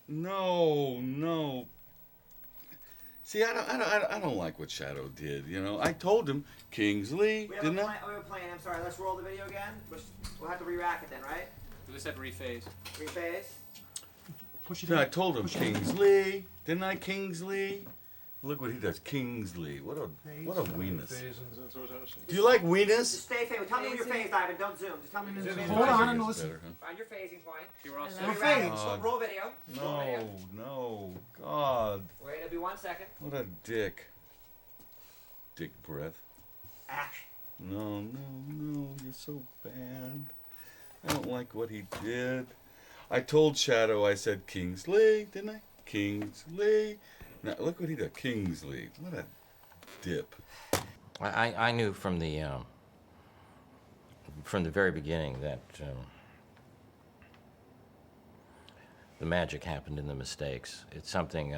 No. See, I don't like what Shadow did. You know, I told him Kingsley, didn't I? We have a plan. I'm sorry. Let's roll the video again. We'll have to re-rack it then, right? We just said rephase. Rephase. Yeah, I told him Kingsley, didn't I? Kingsley. Look what he does, Kingsley. What a weenus. Do you like weenus? Just stay phased. Tell me when you're phased, Ivan. Don't zoom. Just tell me when you're phased. Hold on and listen. Find your phasing point. You're all We're phased. Roll video. No, God. Wait, it'll be 1 second. What a dick. Dick breath. Action. No, you're so bad. I don't like what he did. I told Shadow, I said Kingsley, didn't I? Kingsley. Now, look what he did, Kingsley. What a dip. I knew from the very beginning that the magic happened in the mistakes. It's something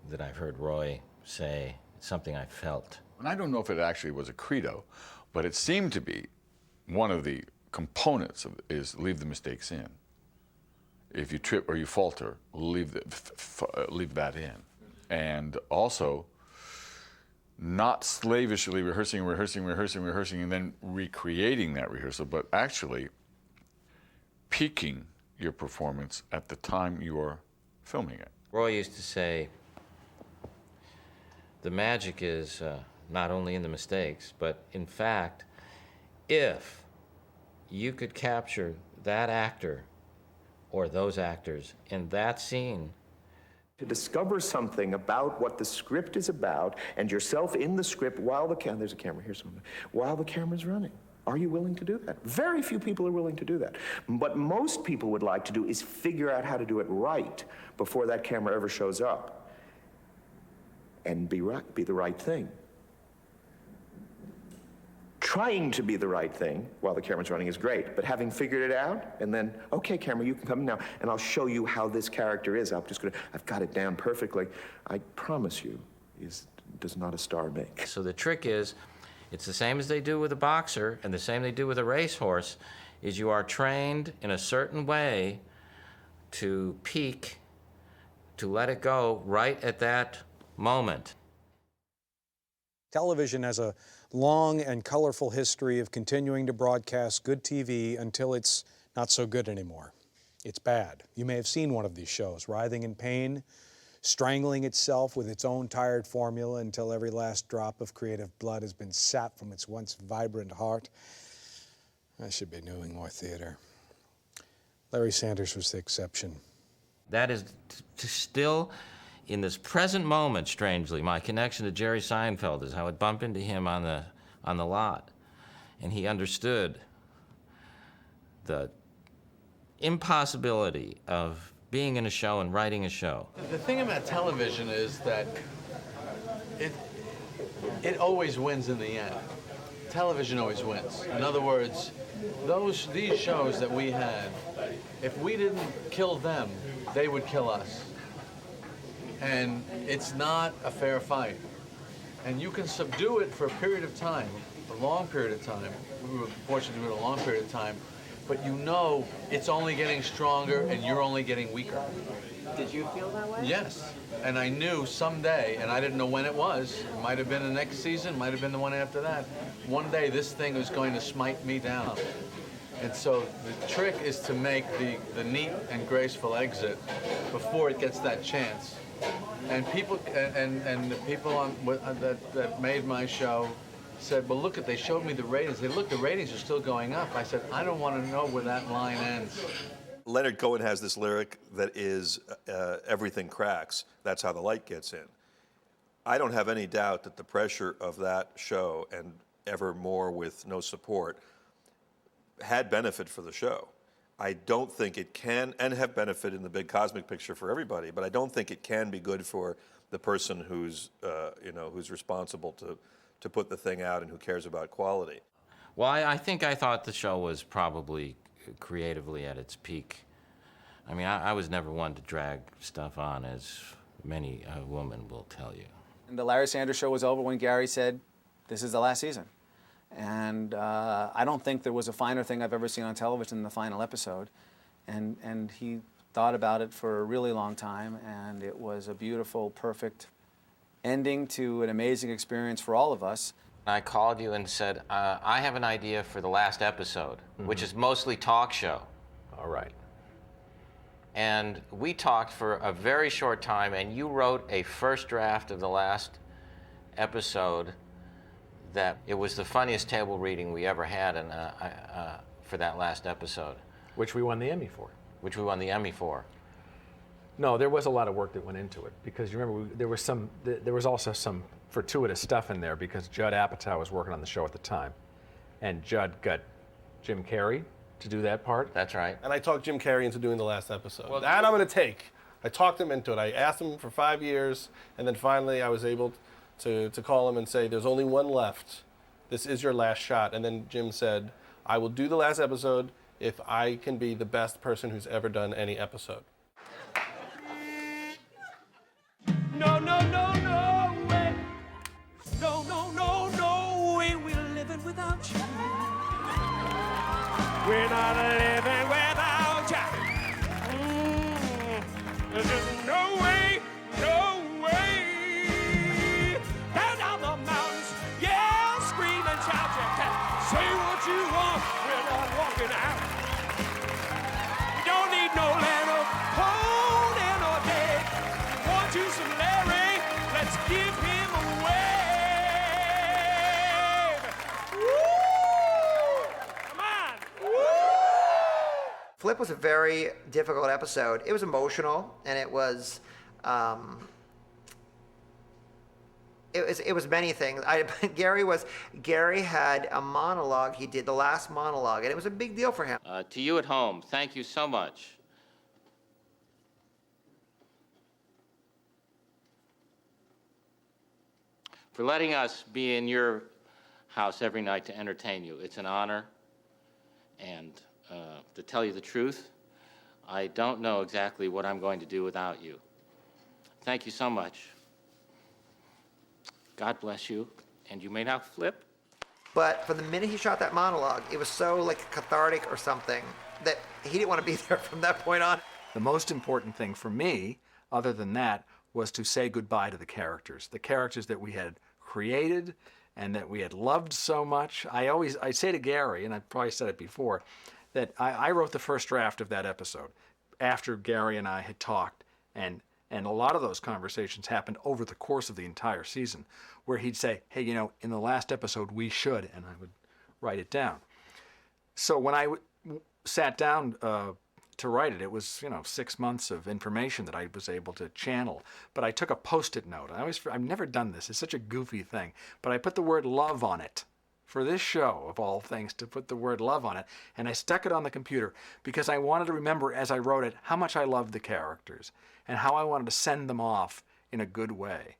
that I've heard Roy say. It's something I felt. And I don't know if it actually was a credo, but it seemed to be one of the components is leave the mistakes in. If you trip or you falter, leave that in. And also, not slavishly rehearsing, and then recreating that rehearsal, but actually peaking your performance at the time you are filming it. Roy used to say, the magic is not only in the mistakes, but in fact, if you could capture that actor or those actors in that scene. To discover something about what the script is about and yourself in the script while there's a camera here somewhere, while the camera's running. Are you willing to do that? Very few people are willing to do that. What most people would like to do is figure out how to do it right before that camera ever shows up and be the right thing. Trying to be the right thing while the camera's running is great, but having figured it out, and then, okay, camera, you can come now, and I'll show you how this character is. I've got it down perfectly. I promise you, does not a star make. So the trick is, it's the same as they do with a boxer, and the same they do with a racehorse, is you are trained in a certain way to peak, to let it go right at that moment. Television has a long and colorful history of continuing to broadcast good TV until it's not so good anymore. It's bad. You may have seen one of these shows, writhing in pain, strangling itself with its own tired formula until every last drop of creative blood has been sapped from its once vibrant heart. I should be doing more theater. Larry Sanders was the exception. That is still, in this present moment, strangely, my connection to Jerry Seinfeld is I would bump into him on the lot, and he understood the impossibility of being in a show and writing a show. The thing about television is that it always wins in the end. Television always wins. In other words, these shows that we had, if we didn't kill them, they would kill us. And it's not a fair fight. And you can subdue it for a period of time, a long period of time. We were fortunate to do it a long period of time, but you know it's only getting stronger and you're only getting weaker. Did you feel that way? Yes, and I knew someday, and I didn't know when it was, it might have been the next season, might have been the one after that, one day this thing was going to smite me down. And so the trick is to make the neat and graceful exit before it gets that chance. And people, and the people that made my show said, well, look, they showed me the ratings. They said, look, the ratings are still going up. I said, I don't want to know where that line ends. Leonard Cohen has this lyric that is, everything cracks. That's how the light gets in. I don't have any doubt that the pressure of that show, and ever more with no support, had benefit for the show. I don't think it can, and have benefit in the big cosmic picture for everybody, but I don't think it can be good for the person who's, who's responsible to put the thing out and who cares about quality. Well, I think I thought the show was probably creatively at its peak. I mean, I was never one to drag stuff on, as many a woman will tell you. And the Larry Sanders Show was over when Gary said, this is the last season. And I don't think there was a finer thing I've ever seen on television than the final episode. And he thought about it for a really long time, and it was a beautiful, perfect ending to an amazing experience for all of us. I called you and said, I have an idea for the last episode, which is mostly talk show. All right. And we talked for a very short time, and you wrote a first draft of the last episode that it was the funniest table reading we ever had for that last episode. Which we won the Emmy for. Which we won the Emmy for. No, there was a lot of work that went into it, because you remember there was also some fortuitous stuff in there, because Judd Apatow was working on the show at the time, and Judd got Jim Carrey to do that part. That's right. And I talked Jim Carrey into doing the last episode. Well, that I'm going to take. I talked him into it. I asked him for 5 years, and then finally I was able to call him and say, there's only one left. This is your last shot. And then Jim said, I will do the last episode if I can be the best person who's ever done any episode. No, no, no, no way. No, no, no, no way. We're living without you. We're not living without you. There's just no way, no way. Down the mountains, yeah, scream and shout. You can say what you want. We're not walking out. We don't need no land of holding or dead. Want you some Larry? Let's give him a wave. Woo! Come on. Woo! Flip was a very difficult episode. It was emotional, and it was many things. Gary had a monologue. He did the last monologue, and it was a big deal for him. To you at home, thank you so much. For letting us be in your house every night to entertain you. It's an honor. And to tell you the truth, I don't know exactly what I'm going to do without you. Thank you so much. God bless you. And you may now flip. But from the minute he shot that monologue, it was so like cathartic or something that he didn't want to be there from that point on. The most important thing for me, other than that, was to say goodbye to the characters that we had created and that we had loved so much. I say to Gary, and I've probably said it before, that I wrote the first draft of that episode after Gary and I had talked, and a lot of those conversations happened over the course of the entire season, where he'd say, hey, in the last episode we should, and I would write it down. So when I sat down to write it. It was, 6 months of information that I was able to channel. But I took a Post-it note. I've never done this. It's such a goofy thing. But I put the word love on it. For this show, of all things, to put the word love on it. And I stuck it on the computer because I wanted to remember as I wrote it how much I loved the characters and how I wanted to send them off in a good way.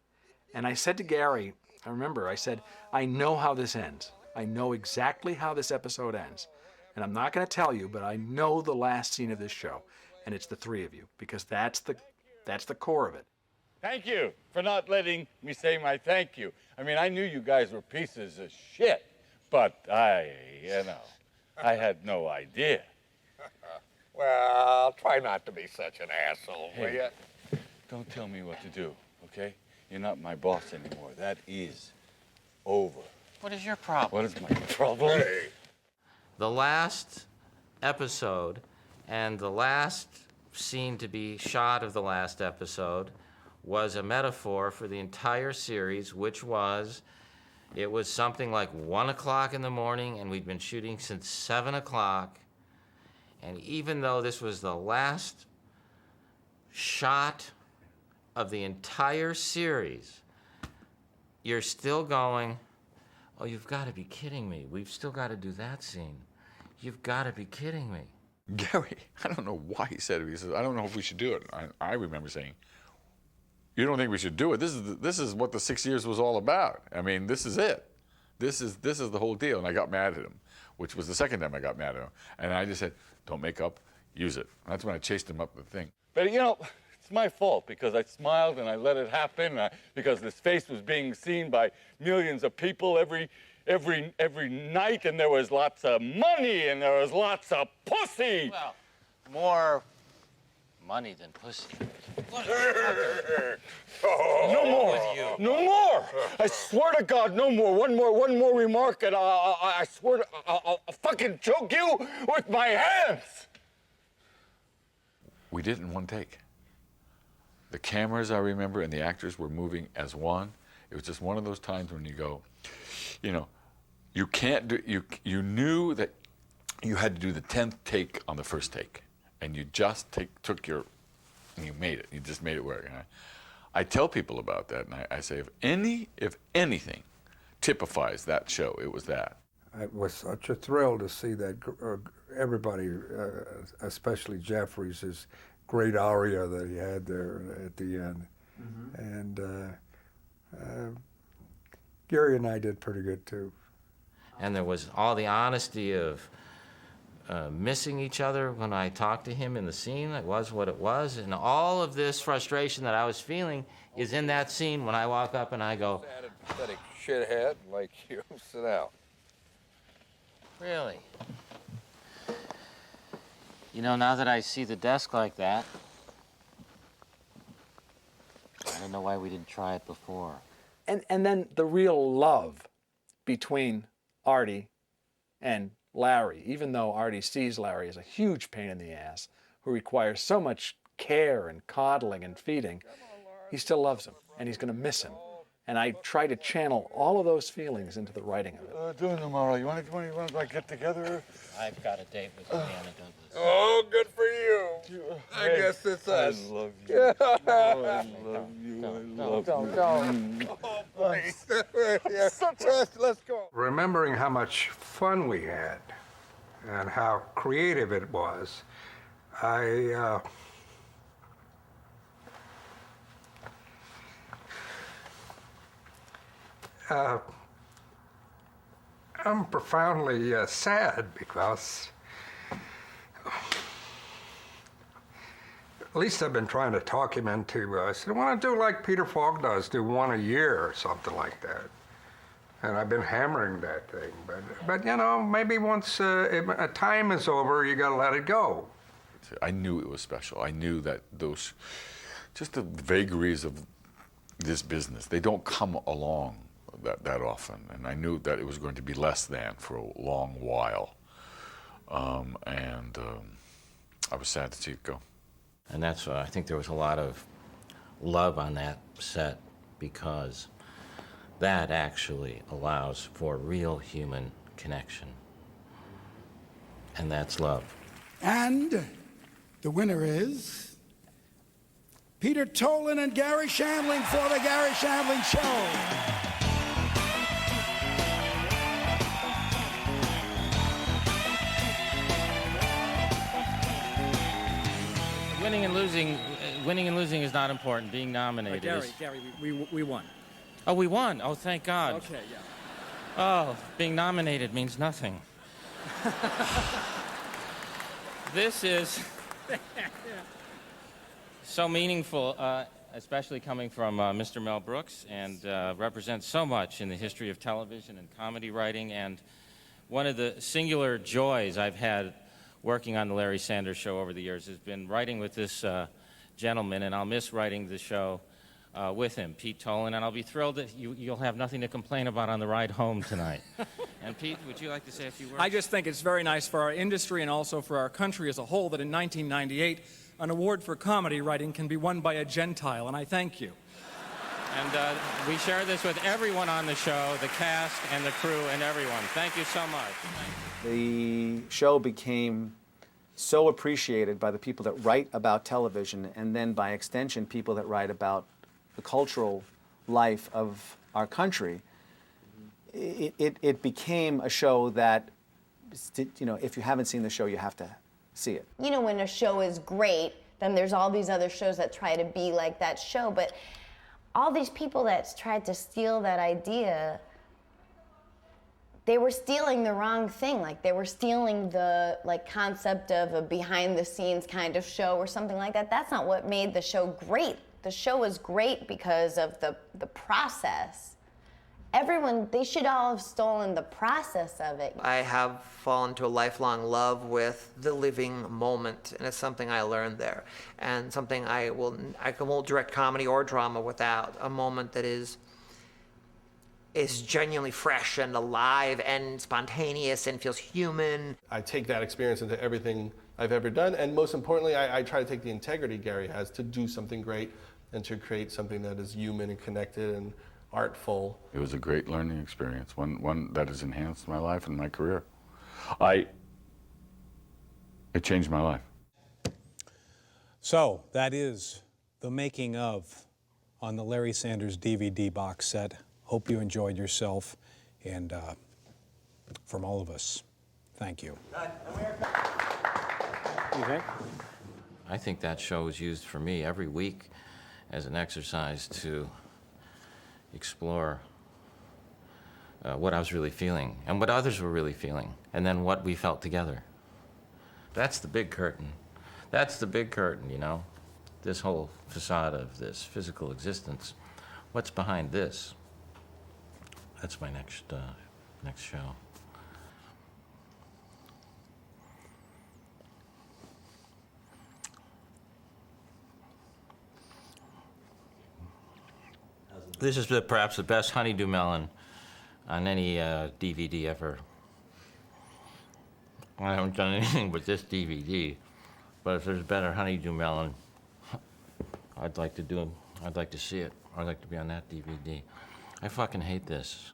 And I said to Gary, I said, I know how this ends. I know exactly how this episode ends. And I'm not going to tell you, but I know the last scene of this show. And it's the three of you, because that's the core of it. Thank you for not letting me say my thank you. I mean, I knew you guys were pieces of shit, but I had no idea. Well, try not to be such an asshole, will Hey, you? don't tell me what to do, okay? You're not my boss anymore. That is over. What is your problem? What is my problem? Hey. The last episode and the last scene to be shot of the last episode was a metaphor for the entire series, which was, it was something like 1 o'clock in the morning, and we'd been shooting since 7 o'clock. And even though this was the last shot of the entire series, you're still going, oh, you've got to be kidding me. We've still got to do that scene. You've got to be kidding me. Gary, I don't know why he said it. He says, I don't know if we should do it. I remember saying, you don't think we should do it? This is what the 6 years was all about. I mean, this is it. This is the whole deal. And I got mad at him, which was the second time I got mad at him. And I just said, don't make up, use it. That's when I chased him up the thing. But it's my fault because I smiled and I let it happen because this face was being seen by millions of people every night, and there was lots of money and there was lots of pussy. Well, more money than pussy. No more. No more. I swear to God, no more. One more remark, and I swear to, I'll fucking choke you with my hands. We did it in one take. The cameras, I remember, and the actors were moving as one. It was just one of those times when you go, you can't do, you knew that you had to do the 10th take on the first take, and you just took your, and you made it. You just made it work. And I tell people about that, and I say, if anything typifies that show, it was that. It was such a thrill to see that everybody, especially Jeffries, his great aria that he had there at the end. Mm-hmm. And Gary and I did pretty good too. And there was all the honesty of missing each other when I talked to him in the scene. It was what it was. And all of this frustration that I was feeling is in that scene when I walk up and I go, Sad and pathetic shithead like you. Sit down. really? Now that I see the desk like that, I don't know why we didn't try it before. And then the real love between Artie and Larry, even though Artie sees Larry as a huge pain in the ass who requires so much care and coddling and feeding, he still loves him and he's going to miss him. And I try to channel all of those feelings into the writing of it. Doing tomorrow. You want to get together? I've got a date with Diana Douglas. Oh, good for you. I guess it's us. I love you. I love you. I love you. Oh, please. Yeah. Let's go. Remembering how much fun we had and how creative it was, I'm profoundly sad because at least I've been trying to talk him into, I said, I want to do like Peter Falk does, do one a year or something like that. And I've been hammering that thing. But maybe once a time is over, you got to let it go. I knew it was special. I knew that just the vagaries of this business, they don't come along that often, and I knew that it was going to be less than for a long while, and I was sad to see it go. And that's why I think there was a lot of love on that set, because that actually allows for real human connection, and that's love. And The winner is Peter Tolan and Gary Shandling for The Gary Shandling Show. Winning and losing is not important. Being nominated is... Gary, we won. Oh, we won. Oh, thank God. Okay, yeah. Oh, being nominated means nothing. This is so meaningful, especially coming from Mr. Mel Brooks, and represents so much in the history of television and comedy writing. And one of the singular joys I've had working on the Larry Sanders Show over the years has been writing with this gentleman, and I'll miss writing the show with him, Pete Tolan, and I'll be thrilled that you'll have nothing to complain about on the ride home tonight. And Pete, would you like to say a few words? I just think it's very nice for our industry and also for our country as a whole that in 1998, an award for comedy writing can be won by a Gentile, and I thank you. And we share this with everyone on the show, the cast and the crew and everyone. Thank you so much. The show became so appreciated by the people that write about television, and then by extension, people that write about the cultural life of our country. It became a show that, you know, if you haven't seen the show, you have to see it. You know, when a show is great, then there's all these other shows that try to be like that show, but all these people that tried to steal that idea, they were stealing the wrong thing. Like, they were stealing the concept of a behind-the-scenes kind of show or something like that. That's not what made the show great. The show was great because of the process. Everyone, they should all have stolen the process of it. I have fallen to a lifelong love with the living moment, and it's something I learned there, and something I won't direct comedy or drama without a moment that is genuinely fresh and alive and spontaneous and feels human. I take that experience into everything I've ever done, and most importantly, I try to take the integrity Gary has to do something great and to create something that is human and connected and artful. It was a great learning experience, one that has enhanced my life and my career. It changed my life. So that is the making of on the Larry Sanders DVD box set. Hope you enjoyed yourself, and from all of us, thank you. You think? I think that show was used for me every week as an exercise to explore what I was really feeling and what others were really feeling, and then what we felt together. That's the big curtain. That's the big curtain, you know? This whole facade of this physical existence. What's behind this? That's my next show. This is perhaps the best honeydew melon on any DVD ever. I haven't done anything with this DVD, but if there's a better honeydew melon, I'd like to see it. I'd like to be on that DVD. I fucking hate this.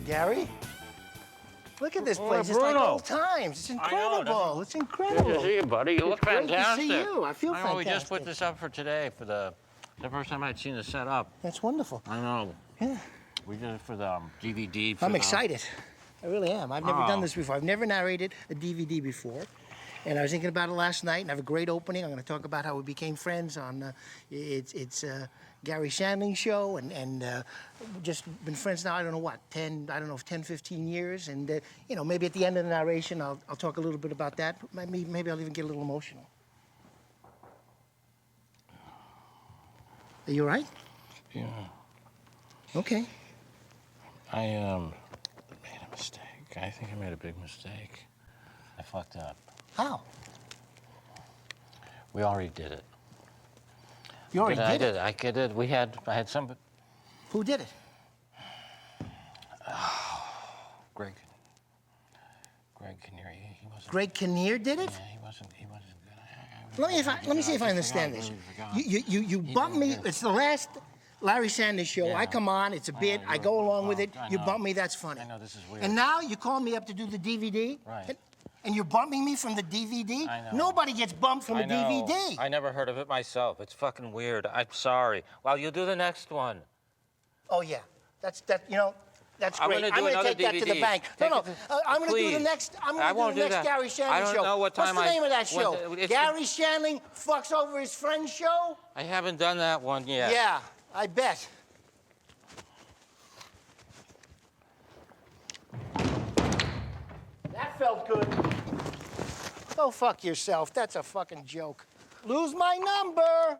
Gary? Look at this Oh, place. It's like Bruno. old times. It's I know, incredible. It's incredible. Good to see you, buddy. You look It's fantastic. Great to see you. I feel know, fantastic. we just put this up for today for the first time I'd seen the set up. That's wonderful. I know. Yeah. We did it for the DVD. I'm excited. I really am. I've never Oh. done this before. I've never narrated a DVD before. And I was thinking about it last night, and I have a great opening. I'm going to talk about how we became friends on it's Gary Shandling Show, and just been friends now, I don't know what, 10, 15 years. And, you know, maybe at the end of the narration, I'll talk a little bit about that. Maybe I'll even get a little emotional. Are you all right? Yeah. Okay. I made a mistake. I think I made a big mistake. I fucked up. How? We already did it. You already did it? I did it. I had some. Who did it? Greg Kinnear. He wasn't. Greg Kinnear did it? Yeah, he wasn't good. Let me see if I understand this. You bumped me. It's the last Larry Sanders Show. I come on, it's a bit. I go along with it. You bump me, that's funny. I know, this is weird. And now you call me up to do the DVD? Right. And you're bumping me from the DVD? I know. Nobody gets bumped from a DVD. I never heard of it myself. It's fucking weird. I'm sorry. Well, you'll do the next one. Oh, yeah. That's great. I'm gonna do another take that to the DVD. bank. No, I'm going to do the Please. next. I'm I going to do won't the do next that. Gary Shandling I don't show. know what time What's the name of that when show? it's- Gary Shandling fucks over his friend's show? I haven't done that one yet. Yeah, I bet. That felt good. Go fuck yourself. That's a fucking joke. Lose my number.